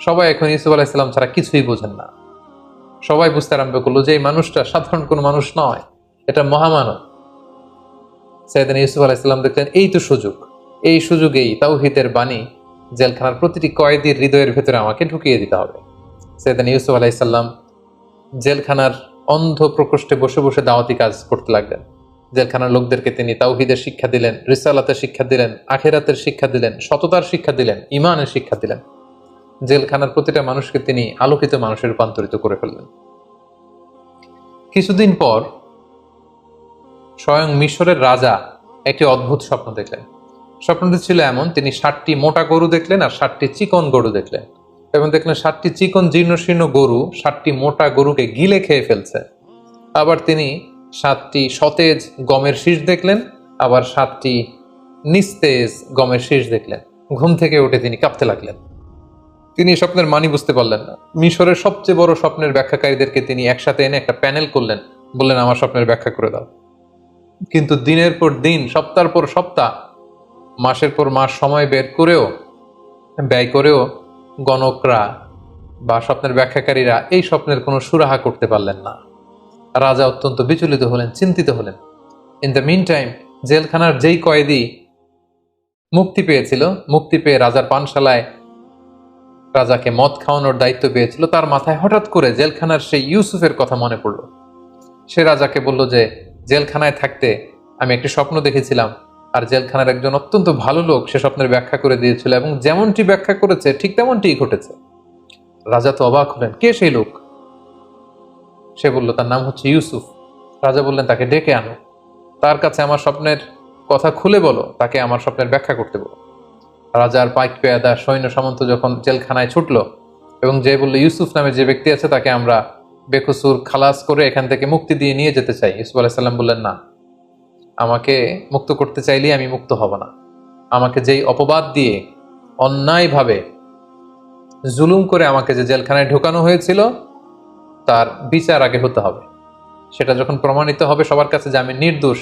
সবাই এখন ইউসুফ আলাইহিসসালাম ছাড়া কিছুই বোঝেন না। সবাই বুঝতে আরম্ভ করলো যে এই মানুষটা সাধারণ কোনো মানুষ নয়, এটা মহামানব। সাইয়েদনা ইউসুফ আলাইহিসসালাম দেখলেন এই তো সুযোগ, এই সুযোগেই তাওহীদের বাণী জেলখানার প্রতিটি কয়েদির হৃদয়ের ভেতরে আমাকে ঢুকিয়ে দিতে হবে। সাইয়েদনা ইউসুফ আলাইহিসসালাম জেলখানার অন্ধ প্রকোষ্ঠে বসে বসে দাওয়াতি কাজ করতে লাগলেন। জেলখানার লোকদেরকে তিনি তাওহীদের শিক্ষা দিলেন, রিসালাতের শিক্ষা দিলেন, আখিরাতের শিক্ষা দিলেন, সততার শিক্ষা দিলেন, ঈমানের শিক্ষা দিলেন। জেলখানার প্রতিটা মানুষকে তিনি আলোকিত মানুষে রূপান্তরিত করে ফেললেন। কিছুদিন পর স্বয়ং মিশরের রাজা একটি অদ্ভুত স্বপ্ন দেখলেন। স্বপ্নটি ছিল এমন, তিনি 7টি মোটা গরু দেখলেন আর 7টি চিকন গরু দেখলেন, এবং দেখলেন 7টি চিকন জীর্ণশীর্ণ গরু 7টি মোটা গরুকে গিলে খেয়ে ফেলছে। আবার তিনি 7টি সতেজ গমের শীষ দেখলেন, আবার 7টি নিস্তেজ গমের শীষ দেখলেন। ঘুম থেকে উঠে তিনি কাঁপতে লাগলেন। তিনি স্বপ্নের মানি বুঝতে পারলেন না। মিশরের সবচেয়ে বড় স্বপ্নের ব্যাখ্যাকারীদেরকে তিনি একসাথে এনে একটা প্যানেল করলেন, বললেন আমার স্বপ্নের ব্যাখ্যা করে দাও। কিন্তু দিনের পর দিন, সপ্তাহের পর সপ্তাহ, মাসের পর মাস সময় বের করেও ব্যয় করেও গণকরা বা স্বপ্নের ব্যাখ্যাকারীরা এই স্বপ্নের কোনো সুরাহা করতে পারলেন না। রাজা অত্যন্ত বিচলিত হলেন, চিন্তিত হলেন। ইন দ্য মিন টাইম জেলখানার যেই কয়েদি মুক্তি পেয়েছিল, মুক্তি পেয়ে রাজার পানশালায় রাজাকে মদ খাওয়ানোর দায়িত্ব পেয়েছিল, তার মাথায় হঠাৎ করে জেলখানার সেই ইউসুফের কথা মনে পড়ল। সে রাজাকে বলল যে জেলখানায় থাকতে আমি একটি স্বপ্ন দেখেছিলাম, আর জেলখানার একজন অত্যন্ত ভালো লোক সে স্বপ্নের ব্যাখ্যা করে দিয়েছিল, এবং যেমনটি ব্যাখ্যা করেছে ঠিক তেমনটিই ঘটেছে। রাজা তো অবাক হলেন, কে সেই লোক? সে বলল তার নাম হচ্ছে ইউসুফ। রাজা বললেন তাকে ডেকে আনো, তার কাছে আমার স্বপ্নের কথা খুলে বলো, তাকে আমার স্বপ্নের ব্যাখ্যা করতে বলো। রাজার পাইক পেয়াদা সৈন্য সামন্ত যখন জেলখানায় ছুটলো এবং যে বলল ইউসুফ নামে যে ব্যক্তি আছে তাকে আমরা বেকসুর খালাস করে এখান থেকে মুক্তি দিয়ে নিয়ে যেতে চাই। ইউসুফ আলাইহিস সালাম বললেন না, আমাকে মুক্ত করতে চাইলেই আমি মুক্ত হব না। আমাকে যেই অপবাদ দিয়ে অন্যায়ভাবে জুলুম করে আমাকে যে জেলখানায় ঢোকানো হয়েছিল তার বিচার আগে হতে হবে। সেটা যখন প্রমাণিত হবে সবার কাছে যে আমি নির্দোষ,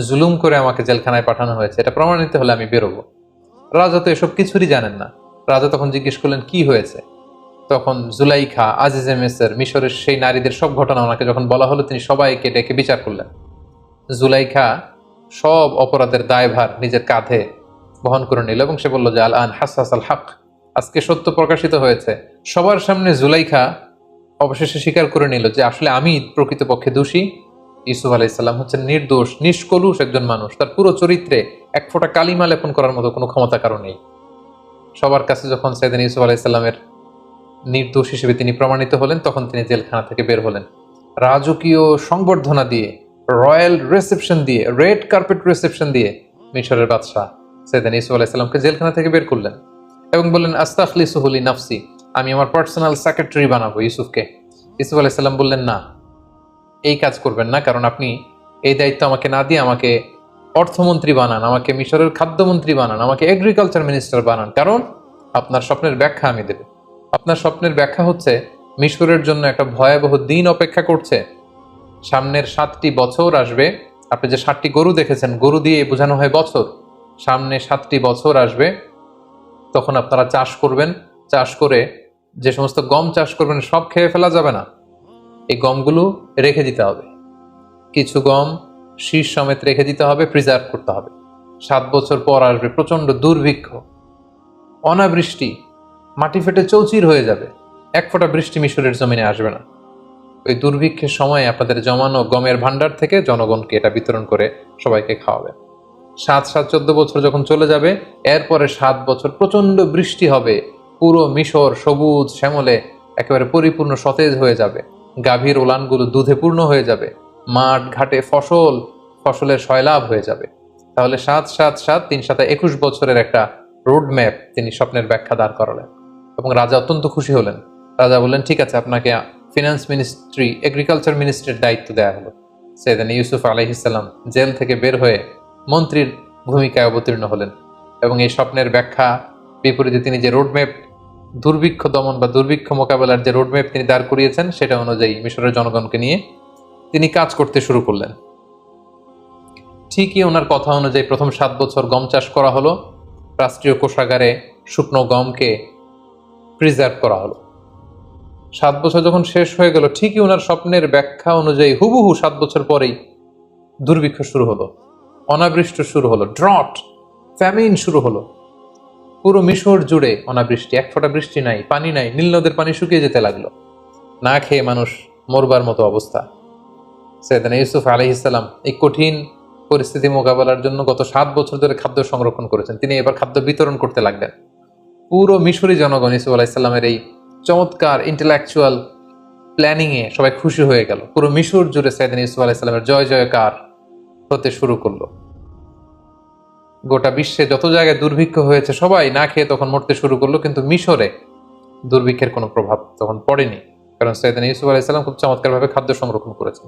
জুলুম করে আমাকে জেলখানায় পাঠানো হয়েছে, এটা প্রমাণিত হলে আমি বেরোবো। রাজা তো এসব কিছুরই জানেন না। রাজা তখন জিজ্ঞেস করলেন কি হয়েছে। তখন জুলাইখা, আজিজে মেসর, মিশরের সেই নারীদের সব ঘটনা ওনাকে যখন বলা হলো, তিনি সবাইকে ডেকে বিচার করলেন। জুলাইখা সব অপরাধের দায়ভার নিজের কাঁধে বহন করে নিল এবং সে বলল যে আল আন হাসাস আল হক, আজকে সত্য প্রকাশিত হয়েছে। সবার সামনে জুলাইখা অবশেষে স্বীকার করে নিল যে আসলে আমি প্রকৃতপক্ষে দোষী। ইউসুফ আলাইহিস সালাম হচ্ছেন নির্দোষ, নিষ্কলুষ একজন মানুষ। তার পুরো চরিত্রে এক ফোঁটা কালিমা লেপন করার মতো কোনো ক্ষমতা কারো নেই। সবার কাছে যখন সাইয়েদনা ইউসুফ আলাইহিস সালামের নির্দোষ হিসেবে তিনি প্রমাণিত হলেন, তখন তিনি জেলখানা থেকে বের হলেন। রাজকীয় সংবর্ধনা দিয়ে, রয়্যাল রিসেপশন দিয়ে, রেড কার্পেট রিসেপশন দিয়ে মিশরের বাদশাহ সাইয়েদনা ইউসুফ আলাইহিস সালামকে জেলখানা থেকে বের করলেন এবং বললেন আস্তাখলিসুহু লিনাফসি, আমি আমার পার্সোনাল সেক্রেটারি বানাবো ইউসুফকে। ইউসুফ আলাইহিস সালাম বললেন না, এই কাজ করবেন না, কারণ আপনি এই দায়িত্ব আমাকে না দিয়ে আমাকে অর্থমন্ত্রী বানান, আমাকে মিশরের খাদ্যমন্ত্রী বানান, আমাকে এগ্রিকালচার মিনিস্টার বানান, কারণ আপনার স্বপ্নের ব্যাখ্যা আমি দেব। আপনার স্বপ্নের ব্যাখ্যা হচ্ছে মিশরের জন্য একটা ভয়াবহ দিন অপেক্ষা করছে। সামনের 7টি বছর আসবে। আপনি যে 7টি গরু দেখেছেন, গরু দিয়ে বোঝানো হয় বছর। সামনে 7টি বছর আসবে, তখন আপনারা চাষ করবেন। চাষ করে যে সমস্ত গম চাষ করবেন সব খেয়ে ফেলা যাবে না, এই গমগুলো রেখে দিতে হবে। কিছু গম শীষ সমেত রেখে দিতে হবে, প্রিজার্ভ করতে হবে। 7 বছর পর আসবে প্রচন্ড দুর্ভিক্ষ, অনাবৃষ্টি, মাটি ফেটে চৌচির হয়ে যাবে, এক ফোঁটা বৃষ্টি মিশরের জমিনে আসবে না। ওই দুর্ভিক্ষের সময় আপনাদের জমানো গমের ভান্ডার থেকে জনগণকে এটা বিতরণ করে সবাইকে খাওয়াবে। 7 বছর যখন চলে যাবে, এরপরে 7 বছর প্রচন্ড বৃষ্টি হবে, পুরো মিশর সবুজ শ্যামলে একেবারে পরিপূর্ণ সতেজ হয়ে যাবে, গাভীর ওলানগুলো দুধে পূর্ণ হয়ে যাবে, মাঠ ঘাটে ফসলের সয়লাভ হয়ে যাবে। তাহলে 7 3 7 21 বছরের একটা রোড ম্যাপ তিনি স্বপ্নের ব্যাখ্যা দাঁড় করালেন এবং রাজা অত্যন্ত খুশি হলেন। রাজা বললেন ঠিক আছে, আপনাকে ফিনান্স মিনিস্ট্রি, এগ্রিকালচার মিনিস্ট্রির দায়িত্ব দেওয়া হলো। সাইয়েদনা ইউসুফ আলাইহিস সালাম জেল থেকে বের হয়ে মন্ত্রীর ভূমিকায় অবতীর্ণ হলেন এবং এই স্বপ্নের ব্যাখ্যা বিপরীতে তিনি যে রোডম্যাপ, দুর্ভিক্ষ দমন বা দুর্ভিক্ষ মোকাবেলার যে রোডম্যাপ তিনি দাঁড় করিয়েছেন, সেটা অনুযায়ী মিশরের জনগণকে নিয়ে তিনি কাজ করতে শুরু করলেন। ঠিকই ওনার কথা অনুযায়ী প্রথম 7 বছর গম চাষ করা হলো, রাষ্ট্রীয় কোষাগারে শুকনো গমকে প্রিজার্ভ করা হলো। 7 বছর যখন শেষ হয়ে গেল, ঠিকই ওনার স্বপ্নের ব্যাখ্যা অনুযায়ী হুবহু 7 বছর পরেই দুর্ভিক্ষ শুরু হলো, অনাবৃষ্টি শুরু হলো, ড্রট, ফ্যামিন শুরু হলো। পুরো মিশর জুড়ে অনাবৃষ্টি, এক ফোঁটা বৃষ্টি নাই, পানি নাই, নীল নদের পানি শুকিয়ে যেতে লাগলো, না খেয়ে মানুষ মরবার মতো অবস্থা। সাইয়েদনা ইউসুফ আলাইহিস সালাম এই কঠিন পরিস্থিতি মোকাবেলার জন্য গত 7 বছর ধরে খাদ্য সংরক্ষণ করেছেন। তিনি এবার খাদ্য বিতরণ করতে লাগলেন। পুরো মিশরি জনগণ ইউসুফ আলাইহিসসালামের এই চমৎকার ইন্টেলেকচুয়াল প্ল্যানিং এ সবাই খুশি হয়ে গেল। পুরো মিশর জুড়ে সাইয়েদনা ইউসুফ আলাইহিসসালামের জয় জয়কার হতে শুরু করলো। গোটা বিশ্বে যত জায়গায় দুর্ভিক্ষ হয়েছে সবাই না খেয়ে তখন মরতে শুরু করলো, কিন্তু মিশরে দুর্ভিক্ষের কোনো প্রভাব তখন পড়েনি, কারণ সাইয়েদনা ইউসুফ আলাইহিসসালাম খুব চমৎকারভাবে খাদ্য সংরক্ষণ করেছেন।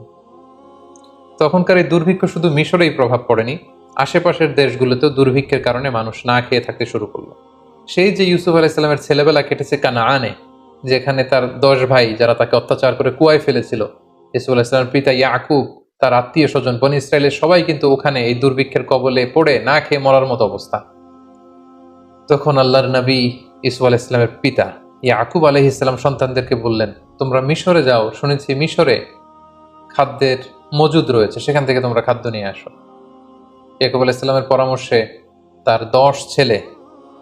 তখনকার এই দুর্ভিক্ষ শুধু মিশরেই প্রভাব পড়েনি, আশেপাশের দেশগুলোতেও দুর্ভিক্ষের কারণে মানুষ না খেয়ে থাকতে শুরু করলো। সেই যে ইউসুফ আলাইহিসসালামের ছেলেবেলা কেটেছে কানাআনে, যেখানে তার 10 ভাই যারা তাকে অত্যাচার করে কুয়ায় ফেলেছিল, ইউসুফ আলাইহিসসালামের পিতা ইয়াকুব, তার আত্মীয় স্বজন বনী ইসরায়েলের সবাই কিন্তু ওখানে এই দুর্ভিক্ষের কবলে পড়ে না খেয়ে মরার মতো অবস্থা। তখন আল্লাহর নবী ইউসুফ আলাইহিসসালামের পিতা ইয়াকুব আলাইহিসসালাম সন্তানদেরকে বললেন, তোমরা মিশরে যাও, শুনেছি মিশরে খাদ্যের মজুদ রয়েছে, সেখান থেকে তোমরা খাদ্য নিয়ে আসো। ইয়াকুব আলাইহিসসালামের পরামর্শে তার 10 ছেলে,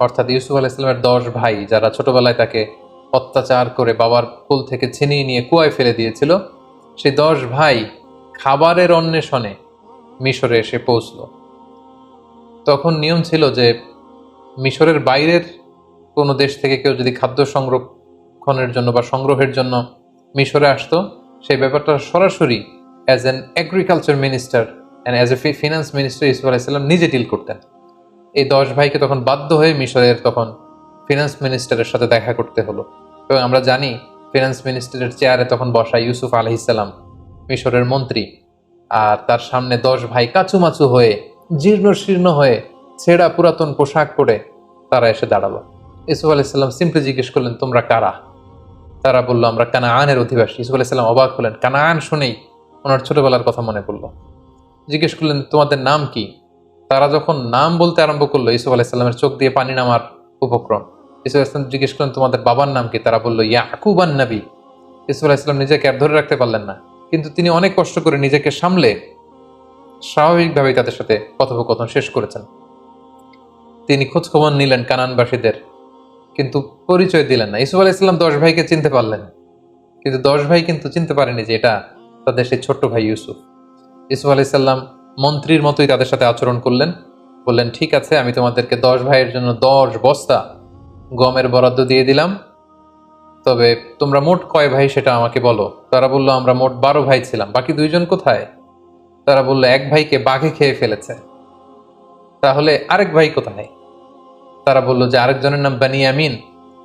অর্থাৎ ইউসুফ আলাইহিসসালামের 10 ভাই, যারা ছোটবেলায় তাকে অত্যাচার করে বাবার কোল থেকে ছিনিয়ে নিয়ে কুয়ায় ফেলে দিয়েছিল, সেই 10 ভাই খাবারের অন্বেষণে মিশরে এসে পৌঁছল। তখন নিয়ম ছিল যে মিশরের বাইরের কোনো দেশ থেকে কেউ যদি খাদ্য সংরক্ষণের জন্য বা সংগ্রহের জন্য মিশরে আসতো, সেই ব্যাপারটা সরাসরি as an agriculture minister and as a finance minister Yusuf আলাইহিসসালাম নিজে ডিল করতেন। এই 10 ভাইকে তখন বাধ্য হয়ে মিশরের তখন ফিনান্স মিনিস্টারের সাথে দেখা করতে হলো, এবং আমরা জানি ফিনান্স মিনিস্টারের চেয়ারে তখন বসা ইউসুফ আলাইহিসসালাম মিশরের মন্ত্রী, আর তার সামনে 10 ভাই কাচুমাচু হয়ে জীর্ণ শীর্ণ হয়ে ছেঁড়া পুরাতন পোশাক পরে তারা এসে দাঁড়ালো। ইউসুফ আলাইহিসসালাম সিম্পলি জিজ্ঞেস করলেন, তোমরা কারা? তারা বললো, আমরা কানাআনের অধিবাসী। ইউসুফ আলাইহিসসালাম অবাক হলেন, কানাআন শুনেই ওনার ছোটবেলার কথা মনে পড়লো। জিজ্ঞেস করলেন, তোমাদের নাম কি? তারা যখন নাম বলতে আরম্ভ করলো, ইউসুফ আলাইহিসসালামের চোখ দিয়ে পানি নামার উপক্রম। ইউসুফ আলাইহিসসালাম জিজ্ঞেস করলেন, তোমাদের বাবার নাম কি? তারা বললো, ইয়াকুব আন নবী। ইউসুফ আলাইহিসসালাম নিজেকে আর ধরে রাখতে পারলেন না, কিন্তু তিনি অনেক কষ্ট করে নিজেকে সামলে স্বাভাবিকভাবেই তাদের সাথে কথোপকথন শেষ করেছেন। তিনি খোঁজ খবর নিলেন কানানবাসীদের, কিন্তু পরিচয় দিলেন না। ইউসুফ আলাইহিসসালাম 10 ভাইকে চিনতে পারলেন, কিন্তু 10 ভাই কিন্তু চিনতে পারেনি যে এটা তাদের সেই ছোট্ট ভাই ইউসুফ। ইউসুফ আলাইহিসসালাম মন্ত্রীর মতোই তাদের সাথে আচরণ করলেন, বললেন, ঠিক আছে, আমি তোমাদেরকে 10 ভাইয়ের জন্য 10 বস্তা গমের বরাদ্দ দিয়ে দিলাম, তবে তোমরা মোট কয় ভাই সেটা আমাকে বলো। তারা বললো, আমরা মোট 12 ভাই ছিলাম, বাকি 2 জন কোথায়? তারা বললো, এক ভাইকে বাঘে খেয়ে ফেলেছে। তাহলে আরেক ভাই কোথায়? তারা বললো যে আরেকজনের নাম বেনিয়ামিন,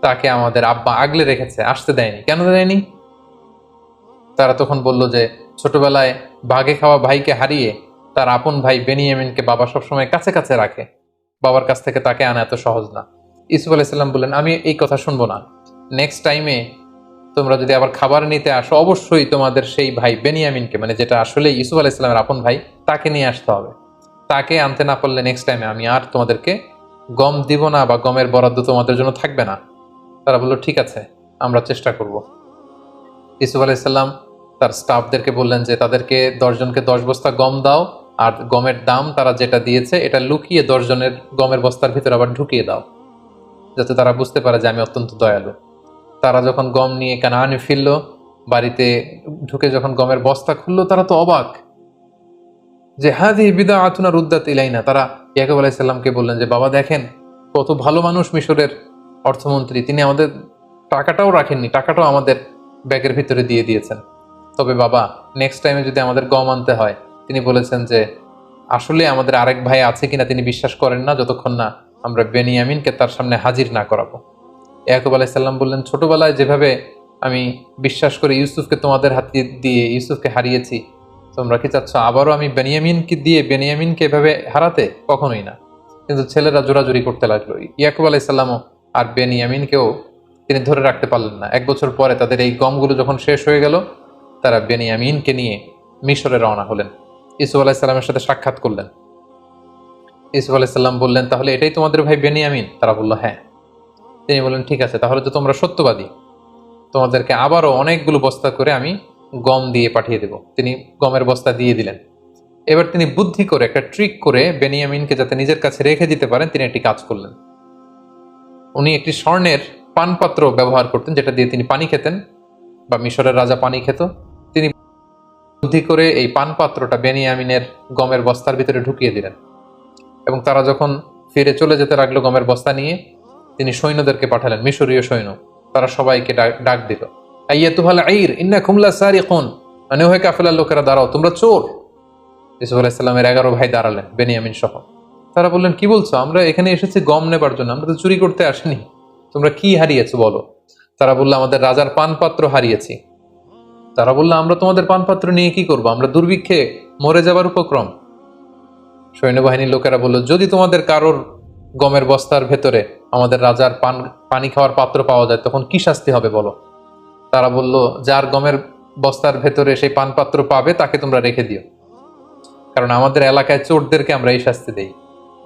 তাকে আমাদের আব্বা আগলে রেখেছে, আসতে দেয়নি। কেন দেয়নি? তারা তখন বলল যে ছোটবেলায় বাঘে খাওয়া ভাইকে হারিয়ে তার আপন ভাই বেনিয়ামিনকে বাবা সবসময় কাছে কাছে রাখে, বাবার কাছ থেকে তাকে আনা এত সহজ না। ইউসুফ আলাইহিসসালাম বললেন, আমি এই কথা শুনবো না। নেক্সট টাইমে তোমরা যদি আবার খাবার নিতে আসো, অবশ্যই তোমাদের সেই ভাই বেনিয়ামিনকে, মানে যেটা আসলে ইউসুফ আলাইহিসসালামের আপন ভাই, তাকে নিয়ে আসতে হবে। তাকে আনতে না পারলে নেক্সট টাইমে আমি আর তোমাদেরকে গম দিব না, বা গমের বরাদ্দ তোমাদের জন্য থাকবে না। তারা বললো, ঠিক আছে, আমরা চেষ্টা করব। ইউসুফ আলাইহিসসালাম তার স্টাফদেরকে বললেন যে তাদেরকে 10 জনকে 10 বস্তা গম দাও, আর গমের দাম তারা যেটা দিয়েছে এটা লুকিয়ে 10 জনের গমের বস্তার ভিতরে আবার ঢুকিয়ে দাও, যাতে তারা বুঝতে পারে যে আমি অত্যন্ত দয়ালু। তারা যখন গম নিয়ে কানাআনে ফিরল, বাড়িতে ঢুকে যখন গমের বস্তা খুললো, তারা তো অবাক যে হাযিহি বিদআতুনা রুদ্দাত ইলাইনা। তারা ইয়াকুব আলাইহিসসালামকে বললেন যে, বাবা দেখেন, কত ভালো মানুষ মিশরের অর্থমন্ত্রী, তিনি আমাদের টাকাটাও রাখেননি, টাকাটাও আমাদের ব্যাগের ভিতরে দিয়ে দিয়েছেন। তবে বাবা, নেক্সট টাইমে যদি আমাদের গম আনতে হয়, তিনি বলেছেন যে আসলে আমাদের আরেক ভাই আছে কিনা তিনি বিশ্বাস করেন না, যতক্ষণ না আমরা বেনিয়ামিনকে তার সামনে হাজির না করাবো। ইয়াকুব আলাইহিসসালাম বললেন, ছোটবেলায় যেভাবে আমি বিশ্বাস করে ইউসুফকে তোমাদের হাতে দিয়ে ইউসুফকে হারিয়েছি, তোমরা কি চাচ্ছ আবারও আমি বেনিয়ামিনকে দিয়ে বেনিয়ামিনকে এভাবে হারাতে? কখনোই না। কিন্তু ছেলেরা জোরাজুরি করতে লাগলো। ইয়াকুব আলাইহিসসালামও আর বেনিয়ামিনকেও তিনি ধরে রাখতে পারলেন না। 1 বছর পরে তাদের এই গমগুলো যখন শেষ হয়ে গেল, তারা বেনিয়ামিনকে নিয়ে মিশরে রওনা হলেন। ইউসুফ আলাইহিসসালামের সাথে সাক্ষাৎ করলেন। ইউসুফ আলাইহিসসালাম বললেন, তাহলে এটাই তোমাদের ভাই বেনিয়ামিন? তারা বলল, হ্যাঁ। তিনি বললেন, ঠিক আছে, তাহলে তো তোমরা সত্যবাদী, তোমাদেরকে আবারও অনেকগুলো বস্তা করে আমি গম দিয়ে পাঠিয়ে দেব। তিনি গমের বস্তা দিয়ে দিলেন। এবার তিনি বুদ্ধি করে একটা ট্রিক করে বেনিয়ামিনকে যাতে নিজের কাছে রেখে দিতে পারেন, তিনি একটি কাজ করলেন। উনি একটি স্বর্ণের পানপাত্র ব্যবহার করতেন, যেটা দিয়ে তিনি পানি খেতেন, বা মিশরের রাজা পানি খেত। তিনি বুদ্ধি করে এই পানপাত্রটা বেনিয়ামিনের গমের বস্তার ভিতরে ঢুকিয়ে দিলেন, এবং তারা যখন ফিরে চলে যেতে লাগলো গমের বস্তা নিয়ে, তিনি সৈন্যদেরকে পাঠালেন, মিশরীয় সৈন্য। তারা সবাইকে ডাক দিল, আইয়াতুহাল আইর ইন্নাকুম লাসারিকুন, মানে ওহে কাফেলার লোকেরা দাঁড়াও, তোমরা চোর। ইউসুফ আলাইহিস সালামের 11 ভাই দাঁড়ালেন, বেনিয়ামিন সহ। তারা বললেন, কি বলছো? আমরা এখানে এসেছি গম নেবার জন্য, আমরা তো চুরি করতে আসিনি। তোমরা কি হারিয়েছো বলো? তারা বললো, আমাদের রাজার পানপাত্র হারিয়েছি। তারা বললো, আমরা তোমাদের পানপাত্র নিয়ে কি করবো? আমরা দুর্ভিক্ষে মরে যাবার উপক্রম। সৈন্যবাহিনীর লোকেরা বলল, যদি তোমাদের কারোর গমের বস্তার ভেতরে আমাদের রাজার পানি খাওয়ার পাত্র পাওয়া যায়, তখন কি শাস্তি হবে বলো? তারা বলল, যার গমের বস্তার ভেতরে সেই পানপাত্র পাবে তাকে তোমরা রেখে দিও, কারণ আমাদের এলাকায় চোরদেরকে আমরা এই শাস্তি দেই।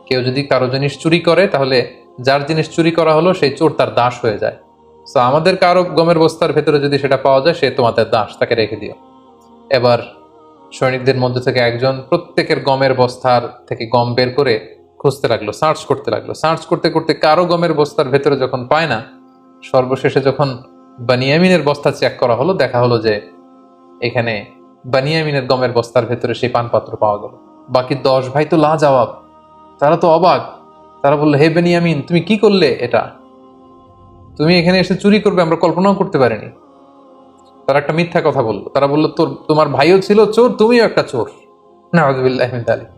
কেউ যদি কারো জিনিস চুরি করে, তাহলে যার জিনিস চুরি করা হলো সেই চোর তার দাস হয়ে যায়। তো আমাদের কারো গমের বস্তার ভেতরে যদি সেটা পাওয়া যায়, সে তোমাদের দাস, তাকে রেখে দিও। এবার সৈনিকদের মধ্যে থেকে একজন প্রত্যেকের গমের বস্তার থেকে গম বের করে খুঁজতে লাগলো, সার্চ করতে লাগলো। সার্চ করতে করতে কারো গমের বস্তার ভেতরে যখন পায় না, সর্বশেষে যখন বানিয়ামিনের বস্তা চেক করা হলো, দেখা হলো যে এখানে বানিয়ামিনের গমের বস্তার ভেতরে সেই পানপাত্র পাওয়া গেল। বাকি 10 ভাই তো লাজবাব, তারা তো অবাক। তারা বললো, হে বেনিয়ামিন, তুমি কি করলে এটা? তুমি এখানে এসে চুরি করবে আমরা কল্পনাও করতে পারিনি। তারা একটা মিথ্যা কথা বললো। তারা বললো, তোমার ভাইও ছিল চোর, তুমিও একটা চোর। নাউযুবিল্লাহি মিন যালিক।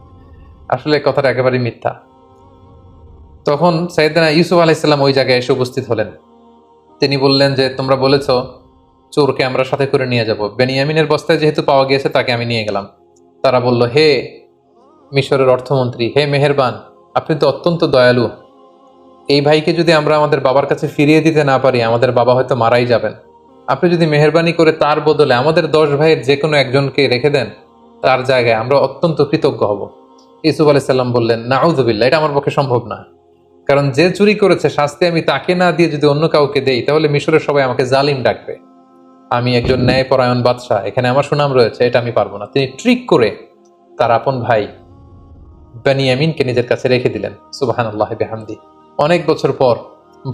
আসলে কথাটা একেবারে মিথ্যা। তখন সাইয়েদনা ইউসুফ আলাইহিস সালাম ওই জায়গায় এসে উপস্থিত হলেন। তিনি বললেন যে, তোমরা বলেছো চোরকে আমরা সাথে করে নিয়ে যাব, বেনিয়ামিনের বস্তায় যেহেতু পাওয়া গিয়েছে তাকে আমি নিয়ে গেলাম। তারা বলল, হে মিশরের অর্থমন্ত্রী, হে মেহেরবান, আপনি তো অত্যন্ত দয়ালু। এই ভাইকে যদি আমরা আমাদের বাবার কাছে ফিরিয়ে দিতে না পারি, আমাদের বাবা হয়তো মারাই যাবেন। আপনি যদি মেহেরবানি করে তার বদলে আমাদের 10 ভাইয়ের যে কোনো একজনকে রেখে দেন, তার জায়গায় আমরা অত্যন্ত কৃতজ্ঞ হব। ইউসুফ আলাইহিস সালাম বললেন, নাউযুবিল্লাহ, এটা আমার পক্ষে সম্ভব না। কারণ যে চুরি করেছে শাস্তি আমি তাকে না দিয়ে যদি অন্য কাউকে দেই, তাহলে মিশরের সবাই আমাকে জালিম ডাকবে। আমি একজন ন্যায়পরায়ণ বাদশাহ, এখানে আমার সুনাম রয়েছে, এটা আমি পারবো না। তিনি ট্রিক করে তার আপন ভাই বেনিয়ামিনকে নিজের কাছে রেখে দিলেন। সুবহানাল্লাহি বিহামদি। অনেক বছর পর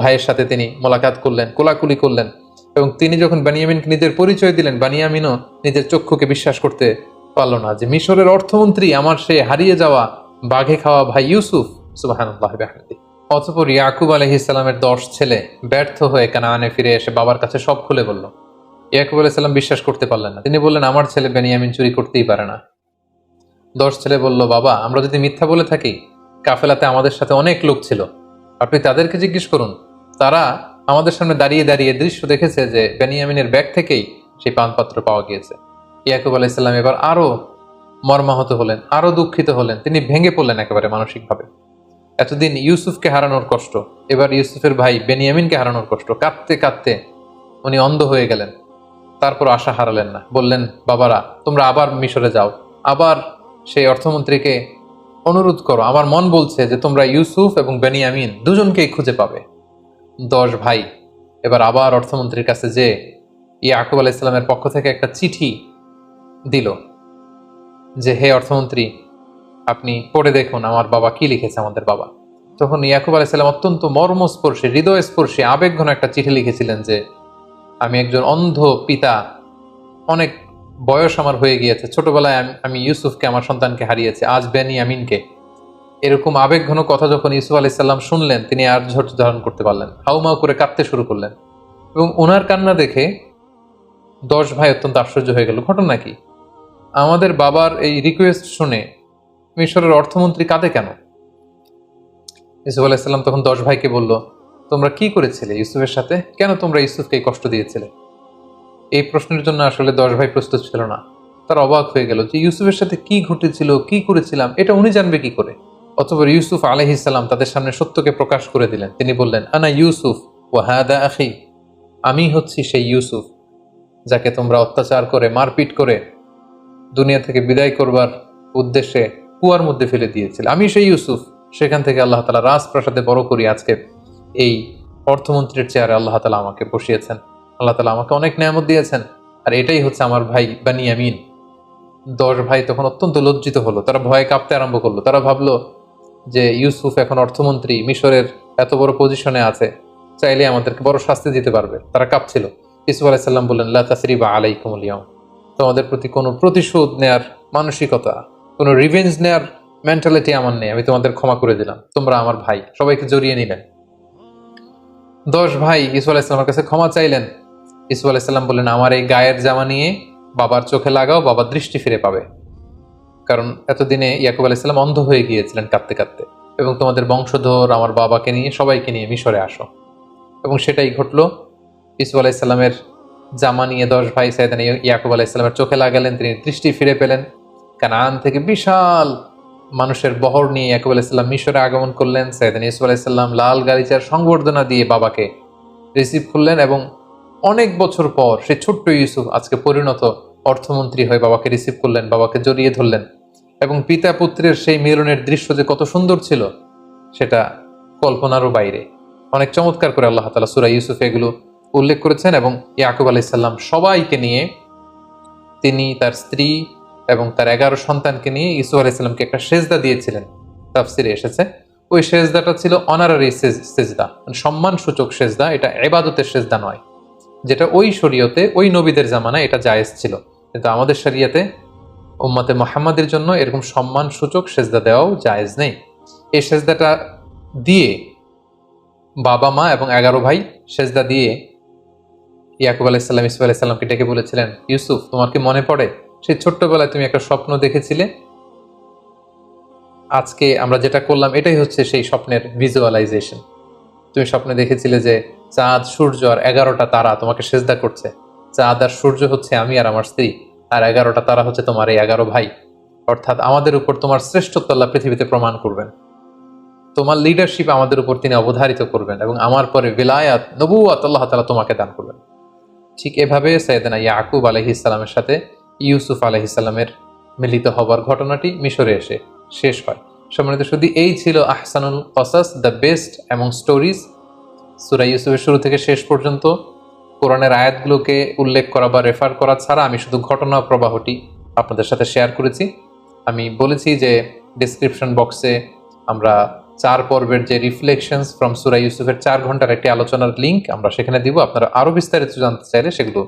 ভাইয়ের সাথে তিনি মোলাকাত করলেন, কোলাকুলি করলেন, এবং তিনি যখন বেনিয়ামিনকে নিজের পরিচয় দিলেন, বেনিয়ামিনও নিজের চক্ষুকে বিশ্বাস করতে পারল না যে মিশরের অর্থমন্ত্রী আমার সে হারিয়ে যাওয়া বাঘে খাওয়া ভাই ইউসুফ। সুবহানাল্লাহি বিহামদি। অতঃপর ইয়াকুব আলাইহিস সালামের 10 ছেলে ব্যর্থ হয়ে কানানে ফিরে এসে বাবার কাছে সব খুলে বলল। ইয়াকুব আলাইহিস সালাম বিশ্বাস করতে পারলেন না। তিনি বললেন, আমার ছেলে বেনিয়ামিন চুরি করতেই পারে না। 10 ছেলে বলল, বাবা, আমরা যদি মিথ্যা বলে থাকি, কাফেলাতে আমাদের সাথে অনেক লোক ছিল, আপনি তাদেরকে জিজ্ঞেস করুন। তারা আমাদের সামনে দাঁড়িয়ে দাঁড়িয়ে দৃশ্য দেখেছে যে বেনিয়ামিনের ব্যাগ থেকেই সেই পানপাত্র পাওয়া গিয়েছে। ইয়াকুব আলাইহিস সালাম এবার আরো মর্মাহত হলেন, আরো দুঃখিত হলেন। তিনি ভেঙে পড়লেন একেবারে মানসিকভাবে। এতদিন ইউসুফকে হারানোর কষ্ট, এবার ইউসুফের ভাই বেনিয়ামিনকে হারানোর কষ্ট। কাঁদতে কাঁদতে উনি অন্ধ হয়ে গেলেন। তারপর আশা হারালেন না। বললেন, বাবারা, তোমরা আবার মিশরে যাও, আবার সেই অর্থমন্ত্রীকে অনুরোধ করো। আমার মন বলছে যে তোমরা ইউসুফ এবং বেনিয়ামিন দুজনকেই খুঁজে পাবে। 10 ভাই এবার আবার অর্থমন্ত্রীর কাছে যে ইয়াকুব আলাইহিস সালামের পক্ষ থেকে একটা চিঠি দিল যে, হে অর্থমন্ত্রী, আপনি পড়ে দেখুন আমার বাবা কি লিখেছে, আমাদের বাবা। তখন ইয়াকুব আলাইহিস সালাম অত্যন্ত মর্মস্পর্শী, হৃদয়স্পর্শী, আবেগঘন একটা চিঠি লিখেছিলেন যে, আমি একজন অন্ধ পিতা, অনেক বয়স আমার হয়ে গিয়েছে, ছোটবেলায় আমি ইউসুফকে, আমার সন্তানকে হারিয়েছি, আজ বেনিয়ামিনকে। এরকম আবেগঘন কথা যখন ইউসুফ আলাইহিস সালাম শুনলেন, তিনি আর ধৈর্য ধারণ করতে পারলেন, হাউমাউ করে কাঁদতে শুরু করলেন। এবং ওনার কান্না দেখে 10 ভাই অত্যন্ত আশ্চর্য হয়ে গেল। ঘটনা কি? আমাদের বাবার এই রিকোয়েস্ট শুনে মিশরের অর্থমন্ত্রী কাঁদে কেন? ইউসুফ আলাইহিস সালাম তখন 10 ভাইকে বলল, তোমরা কি করেছিলে ইউসুফের সাথে? কেন তোমরা ইউসুফকে কষ্ট দিয়েছিলে? এই প্রশ্নের জন্য আসলে 10 ভাই প্রস্তুত ছিল না। তারা অবাক হয়ে গেল যে ইউসুফের সাথে কি ঘটেছিল, কি করেছিলাম, এটা উনি জানবে কি করে? অতঃপর ইউসুফ আলাইহিস সালাম তাদের সামনে সত্যকে প্রকাশ করে দিলেন। তিনি বললেন, আনা ইউসুফ ওয়া হাদা আখি, আমি হচ্ছি সেই ইউসুফ যাকে তোমরা অত্যাচার করে, মারপিট করে দুনিয়া থেকে বিদায় করবার উদ্দেশ্যে কুয়ার মধ্যে ফেলে দিয়েছিল। আমি সেই ইউসুফ। সেখান থেকে আল্লাহ তাআলা রাজপ্রাসাদে বড় করি আজকে এই অর্থমন্ত্রীর চেয়ারে আল্লাহ তাআলা আমাকে বসিয়েছেন। আল্লাহ তাআলা আমাকে অনেক নিয়ামত দিয়েছেন, আর এটাই হচ্ছে আমার ভাই বেনিয়ামিন। 10 ভাই তখন অত্যন্ত লজ্জিত হলো। তারা ভয়ে কাঁপতে আরম্ভ করলো। তারা ভাবলো যে ইউসুফ এখন অর্থমন্ত্রী, মিশরের এত বড় পজিশনে আছে, চাইলে আমাদেরকে বড় শাস্তি দিতে পারবে। তারা কাঁপছিল। ইউসুফ আলাইহিস সালাম বললেন, লা তাসরিবা আলাইকুমুল ইয়াউম, তোমাদের প্রতি কোনো প্রতিশোধ নেয়ার মানসিকতা, কোনো রিভেঞ্জ নেয়ার মেন্টালিটি আমার নেই, আমি তোমাদের ক্ষমা করে দিলাম, তোমরা আমার ভাই। সবাইকে জড়িয়ে নিলেন। 10 ভাই ইসু আলাইহিসসালামের কাছে ক্ষমা চাইলেন। ইসু আলাইহিসসালাম বললেন, আমার এই গায়ের জামা নিয়ে বাবার চোখে লাগাও, বাবা দৃষ্টি ফিরে পাবে। কারণ এতদিনে ইয়াকুব আলাইহিসসালাম অন্ধ হয়ে গিয়েছিলেন কাঁদতে কাঁদতে, এবং তোমাদের বংশধর আমার বাবাকে নিয়ে সবাইকে নিয়ে মিশরে আসো। এবং সেটাই ঘটলো। ইসু আলাইহিসসালামের জামা নিয়ে 10 ভাই সাইয়েদনা ইয়াকুব আলাইহিসসালামের চোখে লাগালেন, তিনি দৃষ্টি ফিরে পেলেন। কানান থেকে বিশাল মানুষের বহর নিয়ে ইয়াকুব আলাইহিসসালাম মিশরে আগমন করলেন। সাইয়েদনা ইউসুফ আলাইহিসসালাম লাল গালিচার সংবর্ধনা দিয়ে বাবাকে রিসিভ করলেন, এবং অনেক বছর পর সে ছোট্ট ইউসুফ আজকে পরিণত অর্থমন্ত্রী হয়ে বাবাকে রিসিভ করলেন, বাবাকে জড়িয়ে ধরলেন। এবং পিতা পুত্রের সেই মিলনের দৃশ্য যে কত সুন্দর ছিল সেটা কল্পনারও বাইরে। অনেক চমৎকার করে আল্লাহ তাআলা সূরা ইউসুফে এগুলো উল্লেখ করেছেন। এবং ইয়াকুব আলাইহিসসালাম সবাইকে নিয়ে, তিনি তার স্ত্রী এবং তার 11 সন্তানকে নিয়ে ইউসুফ আলাইহিসসালামকে একটা সেজদা দিয়েছিলেন। তাফসিরে এসেছে ওই সেজদাটা ছিল অনারারি সেজদা, মানে সম্মানসূচক সেজদা। এটা ইবাদতের সেজদা নয়, যেটা ওই শরীয়তে ওই নবীদের জামানায় এটা জায়েজ ছিল, কিন্তু আমাদের শরীয়তে উম্মতে মুহাম্মাদের জন্য এরকম সম্মানসূচক সেজদা দেওয়াও জায়েজ নেই। এই সেজদাটা দিয়ে বাবা মা এবং 11 ভাই সেজদা দিয়ে ইয়াকুব আলাইহিসসালাম ইউসুফ আলাইহিসসালামকে ডেকে বলেছিলেন, ইউসুফ, তোমার কি মনে পড়ে সেই ছোট্টবেলায় তুমি একটা স্বপ্ন দেখেছিলে? আজকে আমরা যেটা করলাম এটাই হচ্ছে সেই স্বপ্নের ভিজুয়ালাইজেশন। তুমি স্বপ্নে দেখেছিলে যে চাঁদ, সূর্য আর 11টা তারা তোমাকে সেজদা করছে। চাঁদ আর সূর্য হচ্ছে আমি আর আমার স্ত্রী, আর 11টা তারা হচ্ছে তোমার এই 11 ভাই। অর্থাৎ আমাদের উপর তোমার শ্রেষ্ঠত্ব আল্লাহ পৃথিবীতে প্রমাণ করবেন, তোমার লিডারশিপ আমাদের উপর তিনি অবধারিত করবেন, এবং আমার পরে বিলায়াত, নবুয়াত আল্লাহ তাআলা তোমাকে দান করবেন। ঠিক এভাবে সাইয়েদনা ইয়াকুব আলাইহিস সালামের সাথে ইউসুফ আলাইহিস সালামের মিলিত হবার ঘটনাটি মিশরে এসে শেষ হয়। সম্মানিত শুধু এই ছিল আহসানুল কসাস, দ্য বেস্ট অ্যামং স্টোরিজ। সূরা ইউসুফের শুরু থেকে শেষ পর্যন্ত কোরআনের আয়াতগুলোকে উল্লেখ করা বা রেফার করা ছাড়া আমি শুধু ঘটনা প্রবাহটি আপনাদের সাথে শেয়ার করেছি। আমি বলেছি যে ডিসক্রিপশন বক্সে আমরা 4 পর্বের যে রিফ্লেকশনস ফ্রম সূরা ইউসুফের 4 ঘন্টার একটি আলোচনার লিঙ্ক আমরা সেখানে দিব। আপনারা আরো বিস্তারিত জানতে চাইলে সেগুলো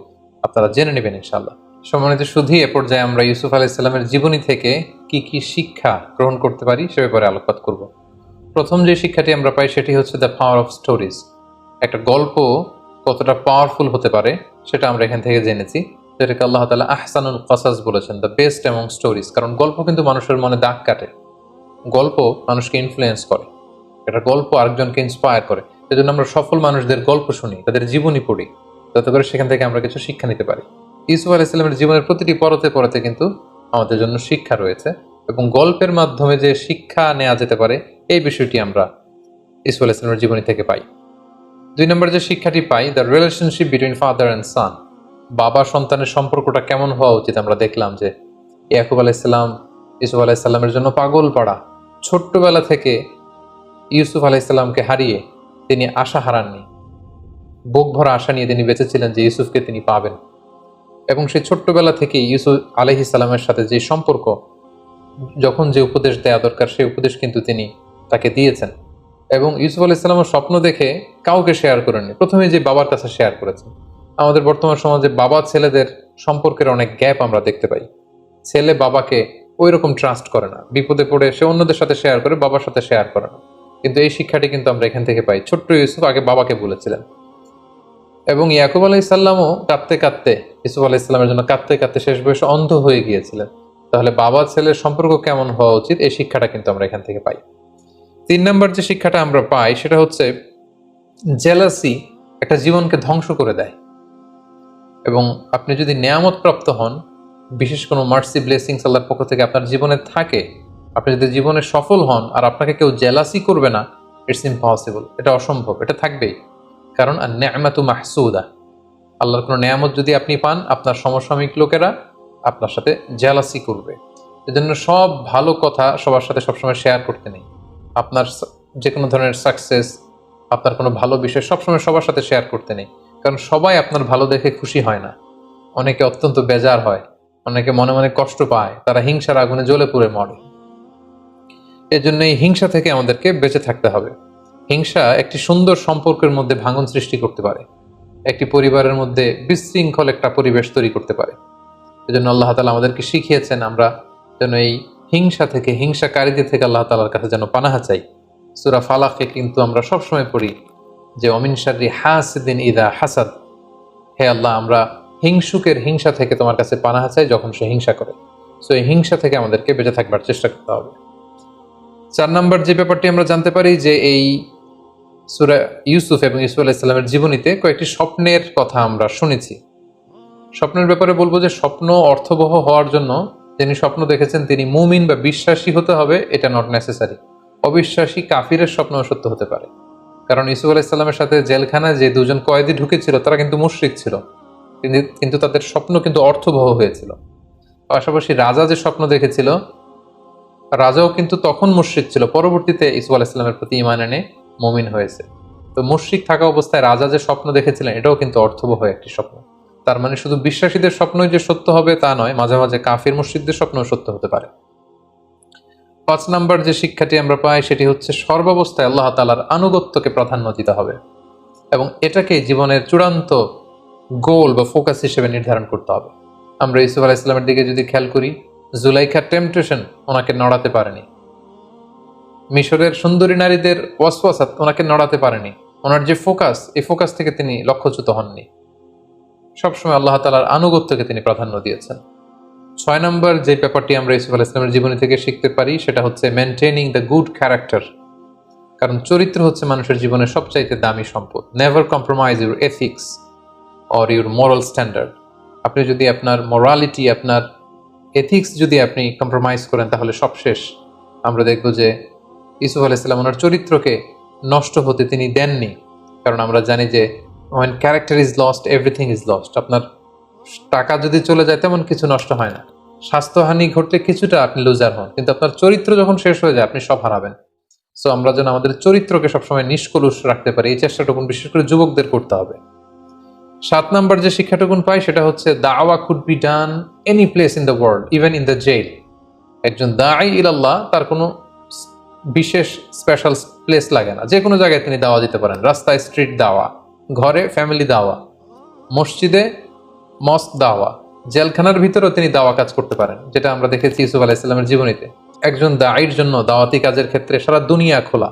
আপনারা জেনে নেবেন ইনশাআল্লাহ। সম্মানিত শুধু এ পর্যায়ে আমরা ইউসুফ আলাইহিস সালামের জীবনী থেকে কি কি শিক্ষা গ্রহণ করতে পারি সে ব্যাপারে আলোকপাত করব। প্রথম যে শিক্ষাটি আমরা পাই সেটি হচ্ছে দ্য পাওয়ার অফ স্টোরিজ। একটা গল্প কতটা পাওয়ারফুল হতে পারে সেটা আমরা এখান থেকে জেনেছি, যেটাকে আল্লাহ তাআলা আহসানুল কসাস বলেছেন, দ্য বেস্ট অ্যামং স্টোরিজ। কারণ গল্প কিন্তু মানুষের মনে দাগ কাটে, গল্প মানুষকে ইনফ্লুয়েন্স করে, একটা গল্প আরেকজনকে ইন্সপায়ার করে। সেজন্য আমরা সফল মানুষদের গল্প শুনি, তাদের জীবনী পড়ি, যাতে করে সেখান থেকে আমরা কিছু শিক্ষা নিতে পারি। ইউসুফ আলাইহিস সালামের জীবনের প্রতিটি পরতে পরতে কিন্তু আমাদের জন্য শিক্ষা রয়েছে, এবং গল্পের মাধ্যমে যে শিক্ষা নেওয়া যেতে পারে এই বিষয়টি আমরা ইউসুফ আলাইহিস সালামের জীবনী থেকে পাই। 2 নম্বর যে শিক্ষাটি পাই, the relationship between father and son. বাবা সন্তানের সম্পর্কটা কেমন হওয়া উচিত। আমরা দেখলাম যে ইয়াকুব আলাইহিস সালাম ইউসুফ আলাইহিস সালামের জন্য পাগল পাড়া। ছোট্টবেলা থেকে ইউসুফ আলাইহিস সালামকে হারিয়ে তিনি আশা হারাননি, বুক ভরা আশা নিয়ে তিনি বেঁচেছিলেন যে ইউসুফকে তিনি পাবেন। এবং সেই ছোট্টবেলা থেকে ইউসুফ আলাইহিস সালামের সাথে যে সম্পর্ক, যখন যে উপদেশ দেওয়া দরকার সেই উপদেশ কিন্তু তিনি তাকে দিয়েছেন। এবং ইউসুফ আলাইহিস সালামের স্বপ্ন দেখে কাউকে শেয়ার করেননি, প্রথমে যে বাবার কাছে শেয়ার করেছেন। আমাদের বর্তমান সমাজে বাবা ছেলেদের সম্পর্কের অনেক গ্যাপ আমরা দেখতে পাই। ছেলে বাবাকে ওই রকম ট্রাস্ট করে না, বিপদে পড়ে সে অন্যদের সাথে শেয়ার করে, বাবার সাথে শেয়ার করে না। কিন্তু এই শিক্ষাটি কিন্তু আমরা এখান থেকে পাই। ছোট্ট ইউসুফ আগে বাবাকে বলেছিলেন, এবং ইয়াকুব আলাইহিস সালামও কাঁদতে কাঁদতে, ইউসুফ আলাইহিস সালামের জন্য কাঁদতে কাঁদতে শেষ বয়সে অন্ধ হয়ে গিয়েছিলেন। তাহলে বাবা ছেলের সম্পর্ক কেমন হওয়া উচিত এই শিক্ষাটা কিন্তু আমরা এখান থেকে পাই। 3 নম্বর যে শিক্ষাটা আমরা পাই সেটা হচ্ছে জেলাসি একটা জীবনকে ধ্বংস করে দেয়। এবং আপনি যদি নেয়ামত প্রাপ্ত হন, বিশেষ কোনো মার্সি ব্লেসিংস আল্লাহর পক্ষ থেকে আপনার জীবনে থাকে, আপনি যদি জীবনে সফল হন আর আপনাকে কেউ জেলাসি করবে না, ইটস ইম্পসিবল, এটা অসম্ভব, এটা থাকবেই। কারণ আর নেয়ামাতু মাহসুদা, আল্লাহর কোনো নেয়ামত যদি আপনি পান, আপনার সমসাময়িক লোকেরা আপনার সাথে জেলাসি করবে। এজন্য সব ভালো কথা সবার সাথে সবসময় শেয়ার করতে নেই। আপনার যে কোনো ধরনের সাকসেস, আপনার কোনো ভালো বিষয় সবসময় সবার সাথে শেয়ার করতে নেই। কারণ সবাই আপনার ভালো দেখে খুশি হয় না, অনেকে অত্যন্ত বেজার হয়, অনেকে মনে মনে কষ্ট পায়, তারা হিংসার আগুনে জ্বলে পুড়ে মরে। এজন্য এই হিংসা থেকে আমাদেরকে বেঁচে থাকতে হবে। হিংসা একটি সুন্দর সম্পর্কের মধ্যে ভাঙন সৃষ্টি করতে পারে, একটি পরিবারের মধ্যে বিশৃঙ্খল একটা পরিবেশ তৈরি করতে পারে। এজন্য আল্লাহ তাআলা আমাদেরকে শিখিয়েছেন আমরা যেন এই হিংসা থেকে, হিংসাকারীদের থেকে আল্লাহ তাআলার কাছে যেন পানাহা চাই। সূরা ফালাকে কিন্তু আমরা সবসময় পড়ি যে অমিন শাররি হাসিদিন ইযা হাসাদ, হে আল্লাহ আমরা হিংসুকের হিংসা থেকে তোমার কাছে পানাহা চাই যখন সে হিংসা করে। সো এই হিংসা থেকে আমাদেরকে বেঁচে থাকবার চেষ্টা করতে হবে। 4 নম্বর যে ব্যাপারটি আমরা জানতে পারি যে এই সূরা ইউসুফ এবং ইউসুফ আলাইহিস সালামের জীবনীতে কয়েকটি স্বপ্নের কথা আমরা শুনেছি। স্বপ্নের ব্যাপারে বলবো যে স্বপ্ন অর্থবহ হওয়ার জন্য যিনি স্বপ্ন দেখেছেন তিনি মুমিন বা বিশ্বাসী হতে হবে, এটা নট নেসেসারি। অবিশ্বাসী কাফিরের স্বপ্ন সত্য হতে পারে। কারণ ইউসুফ আলাইহিস সালামের সাথে জেলখানায় যে দুজন কয়েদি ঢুকেছিল তারা কিন্তু মুশরিক ছিল, কিন্তু তাদের স্বপ্ন কিন্তু অর্থবহ হয়েছিল। পাশাপাশি রাজা যে স্বপ্ন দেখেছিল, রাজাও কিন্তু তখন মুশরিক ছিল, পরবর্তীতে ইউসুফ আলাইহিস সালামের প্রতি ঈমান এনে মুমিন হয়েছে। তো মুশরিক থাকা অবস্থায় রাজা যে স্বপ্ন দেখেছিলেন এটাও কিন্তু অর্থবহ একটি স্বপ্ন। তার মানে শুধু বিশ্বাসীদের স্বপ্নই যে সত্য হবে তা নয়, মাঝে মাঝে কাফির মুশরিকদের স্বপ্নও সত্য হতে পারে। 5 নম্বর যে শিক্ষাটি আমরা পাই সেটি হচ্ছে সর্বাবস্থায় আল্লাহ তাআলার আনুগত্যকে প্রাধান্য দিতে হবে এবং এটাকে জীবনের চূড়ান্ত গোল বা ফোকাস হিসেবে নির্ধারণ করতে হবে। আমরা ইউসুফ আলাইহিস সালামের দিকে যদি খেয়াল করি, জুলাইখার টেম্পটেশন ওনাকে নড়াতে পারেনি, মিশরের সুন্দরী নারীদের ওয়াসওয়াসা ওনাকে নড়াতে পারেনি। ওনার যে ফোকাস, এই ফোকাস থেকে তিনি লক্ষ্যচ্যুত হননি। সবসময় আল্লাহ তাআলার আনুগত্যকে তিনি প্রাধান্য দিয়েছেন। 6 নম্বর যে ব্যাপারটি আমরা ইউসুফ আলাইহিস সালামের জীবনী থেকে শিখতে পারি সেটা হচ্ছে মেনটেনিং দ্য গুড ক্যারেক্টার। কারণ চরিত্র হচ্ছে মানুষের জীবনের সবচাইতে দামি সম্পদ। Never compromise your ethics or your moral standard. আপনি যদি আপনার মোরালিটি, আপনার এথিক্স যদি আপনি কম্প্রোমাইজ করেন তাহলে সব শেষ। আমরা দেখব যে ইউসুফ আলাইহিস সালাম ওনার চরিত্রকে নষ্ট হতে তিনি দেননি। কারণ আমরা জানি যে when character is lost everything is lost। আপনার টাকা যদি চলে যায় তেমন কিছু নষ্ট হয় না, স্বাস্থ্যহানি ঘটলে কিছুটা আপনি লুজার হন, কিন্তু আপনার চরিত্র যখন শেষ হয়ে যায় আপনি সব হারাবেন। সো আমরা যেন আমাদের চরিত্রকে সবসময় নিষ্কলুষ রাখতে পারি, এই চেষ্টাটুকুন বিশেষ করে যুবকদের করতে হবে। 7 নম্বর যে শিক্ষাটুকুন পাই সেটা হচ্ছে দাওয়া could be done any place in the world, even in the jail. একজন দাঈ ইলাল্লাহ তার কোনো বিশেষ স্পেশাল প্লেস লাগে না, যে কোনো জায়গায় তিনি দাওয়া দিতে পারেন। রাস্তায় স্ট্রিট দাওয়া, ঘরে ফ্যামিলি দাওয়া, মসজিদে মস্ক দাওয়া, জেলখানার ভিতরেও তিনি দাওয়া কাজ করতে পারেন, যেটা আমরা দেখেছি ইউসুফ আলাইহিস সালামের জীবনীতে। একজন দাঈর জন্য দাওয়াতি কাজের ক্ষেত্রে সারা দুনিয়া খোলা।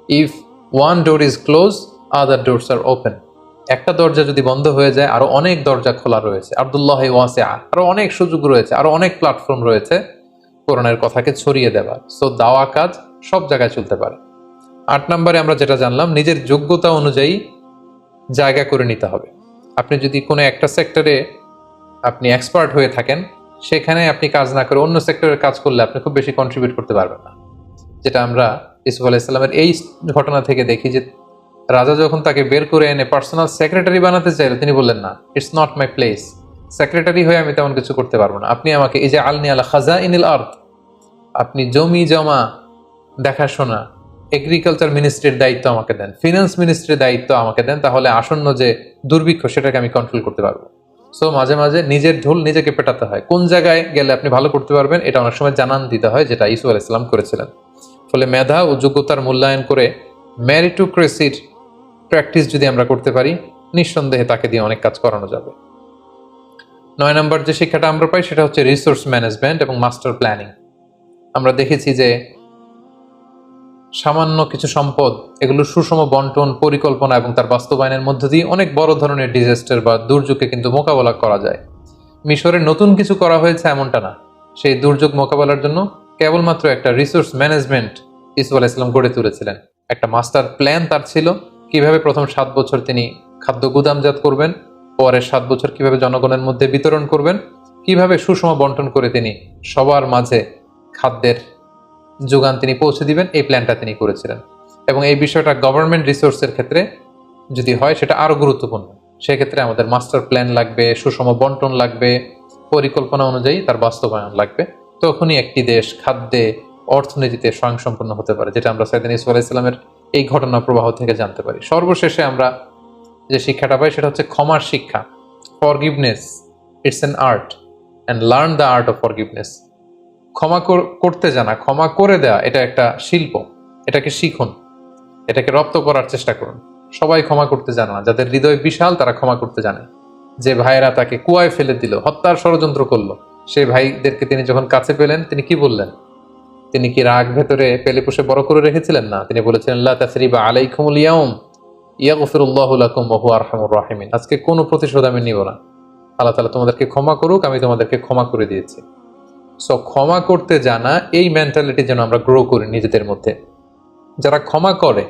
If one door is close other doors are open. একটা দরজা যদি বন্ধ হয়ে যায় আরো অনেক দরজা খোলা রয়েছে। আব্দুল্লাহ ওয়াসিআ, আরো অনেক সুযোগ রয়েছে, আরো অনেক প্ল্যাটফর্ম রয়েছে কোরআনের কথাকে ছড়িয়ে দেবার। সো দাওয়া কাজ সব জায়গায় চলতে পারে। 8 নম্বরে আমরা যেটা জানলাম, নিজের যোগ্যতা অনুযায়ী জায়গা করে নিতে হবে। আপনি যদি কোনো একটা সেক্টরে আপনি এক্সপার্ট হয়ে থাকেন, সেখানে আপনি কাজ না করে অন্য সেক্টরে কাজ করলে আপনি খুব বেশি কন্ট্রিবিউট করতে পারবেন না। যেটা আমরা ইউসুফ আলাইহিস সালামের এই ঘটনা থেকে দেখি যে রাজা যখন তাকে বের করে এনে পার্সোনাল সেক্রেটারি বানাতে চাইল, তিনি বললেন না, it's not my place. Secretary হয়ে আমি তেমন কিছু করতে পারবো না, আপনি আমাকে এই যে আলনি আলা খাজাইনিল আরদ, আপনি জমি জমা দেখাশোনা, এগ্রিকালচার মিনিস্ট্রির দায়িত্ব আমাকে দেন, ফিনান্স মিনিস্ট্রির দায়িত্ব আমাকে দেন, তাহলে আসন্ন যে দুর্ভিক্ষ সেটাকে আমি কন্ট্রোল করতে পারবো। সো মাঝে মাঝে নিজের ঢোল নিজেকে পেটাতে হয়, কোন জায়গায় গেলে আপনি ভালো করতে পারবেন এটা অনেক সময় জানান দিতে হয়, যেটা ইউসুফ আলাইহিস সালাম করেছিলেন। ফলে মেধা ও যোগ্যতার মূল্যায়ন করে মেরিটোক্রেসির প্র্যাকটিস যদি আমরা করতে পারি, নিঃসন্দেহে তাকে দিয়ে অনেক কাজ করানো যাবে। 9 নম্বর যে শিক্ষাটা আমরা পাই সেটা হচ্ছে রিসোর্স ম্যানেজমেন্ট এবং মাস্টার প্ল্যানিং। আমরা দেখেছি যে সামান্য কিছু সম্পদ, এগুলো সুষম বন্টন, পরিকল্পনা এবং তার বাস্তবায়নের মধ্য দিয়ে অনেক বড় ধরনের ডিজাস্টার বা দুর্যোগকে কিন্তু মোকাবেলা করা যায়। মিশরে নতুন কিছু করা হয়েছে এমনটা না, সেই দুর্যোগ মোকাবেলার জন্য কেবলমাত্র একটা রিসোর্স ম্যানেজমেন্ট ইউসুফ আলাইহিস সালাম গড়ে তুলেছিলেন। একটা মাস্টার প্ল্যান তার ছিল, কিভাবে প্রথম 7 বছর তিনি খাদ্য গুদামজাত করবেন, পরের 7 বছর কিভাবে জনগণের মধ্যে বিতরণ করবেন, কিভাবে সুষম বন্টন করে তিনি সবার মাঝে খাদ্যের যোগান তিনি পৌঁছে দিবেন, এই প্ল্যানটা তিনি করেছিলেন। এবং এই বিষয়টা গভর্নমেন্ট রিসোর্সের ক্ষেত্রে যদি হয় সেটা আরো গুরুত্বপূর্ণ। সেক্ষেত্রে আমাদের মাস্টার প্ল্যান লাগবে, সুষম বন্টন লাগবে, পরিকল্পনা অনুযায়ী তার বাস্তবায়ন লাগবে। তখনই একটি দেশ খাদ্যে, অর্থনীতিতে স্বয়ংসম্পূর্ণ হতে পারে, যেটা আমরা সাইয়েদনা ইউসুফ আলাইহিস সালামের এই ঘটনা প্রবাহ থেকে জানতে পারি। সর্বশেষে আমরা যে শিক্ষাটা পাই সেটা হচ্ছে ক্ষমার শিক্ষা। Forgiveness, it's an art, and learn the art of forgiveness. ক্ষমা করতে জানা, ক্ষমা করে দেওয়া, এটা একটা শিল্প, এটাকে শিখুন, এটাকে রপ্ত করার চেষ্টা করুন। সবাই ক্ষমা করতে জানে না, যাদের হৃদয় বিশাল তারা ক্ষমা করতে জানে। যে ভাইয়েরা তাকে কুয়ায় ফেলে দিল, হত্যার ষড়যন্ত্র করলো, সেই ভাইদেরকে তিনি যখন কাছে পেলেন তিনি কি বললেন? তিনি কি রাগ ভেতরে পেলে পুষে বড় করে রেখেছিলেন? না, তিনি বলেছিলেন লা তাসরিবা আলাইকুমুল ইয়াউম ইয়াগফিরুল্লাহু লাকুম ওয়া হুয়া আরহামুর রাহিমিন। আজকে কোনো প্রতিশোধ আমি নিব না, আল্লাহ তাআলা তোমাদেরকে ক্ষমা করুক, আমি তোমাদেরকে ক্ষমা করে দিয়েছি। সো ক্ষমা করতে জানা, এই মেন্টালিটি যেন আমরা গ্রো করি নিজেদের মধ্যে। যারা ক্ষমা করে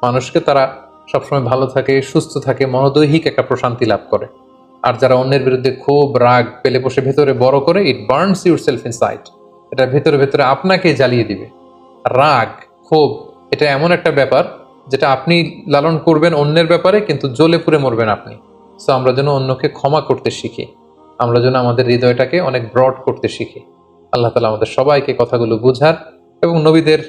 মানুষকে, তারা সবসময় ভালো থাকে, সুস্থ থাকে, মনোদৈহিক একটা প্রশান্তি লাভ করে। আর যারা অন্যের বিরুদ্ধে ক্ষোভ রাগ পেলে বসে ভেতরে বড় করে, ইট বার্নস ইউর সেলফ ইনসাইড, এটা ভেতরে ভেতরে আপনাকে জ্বালিয়ে দিবে। রাগ ক্ষোভ এটা এমন একটা ব্যাপার যেটা আপনি লালন করবেন অন্যের ব্যাপারে, কিন্তু জ্বলে পুড়ে মরবেন আপনি। সো আমরা যেন অন্যকে ক্ষমা করতে শিখি, আমরা যেন আমাদের হৃদয়টাকে অনেক ব্রড করতে শিখি। আল্লাহ তাআলা আমাদের সবাইকে কথাগুলো বুঝার এবং নবীদের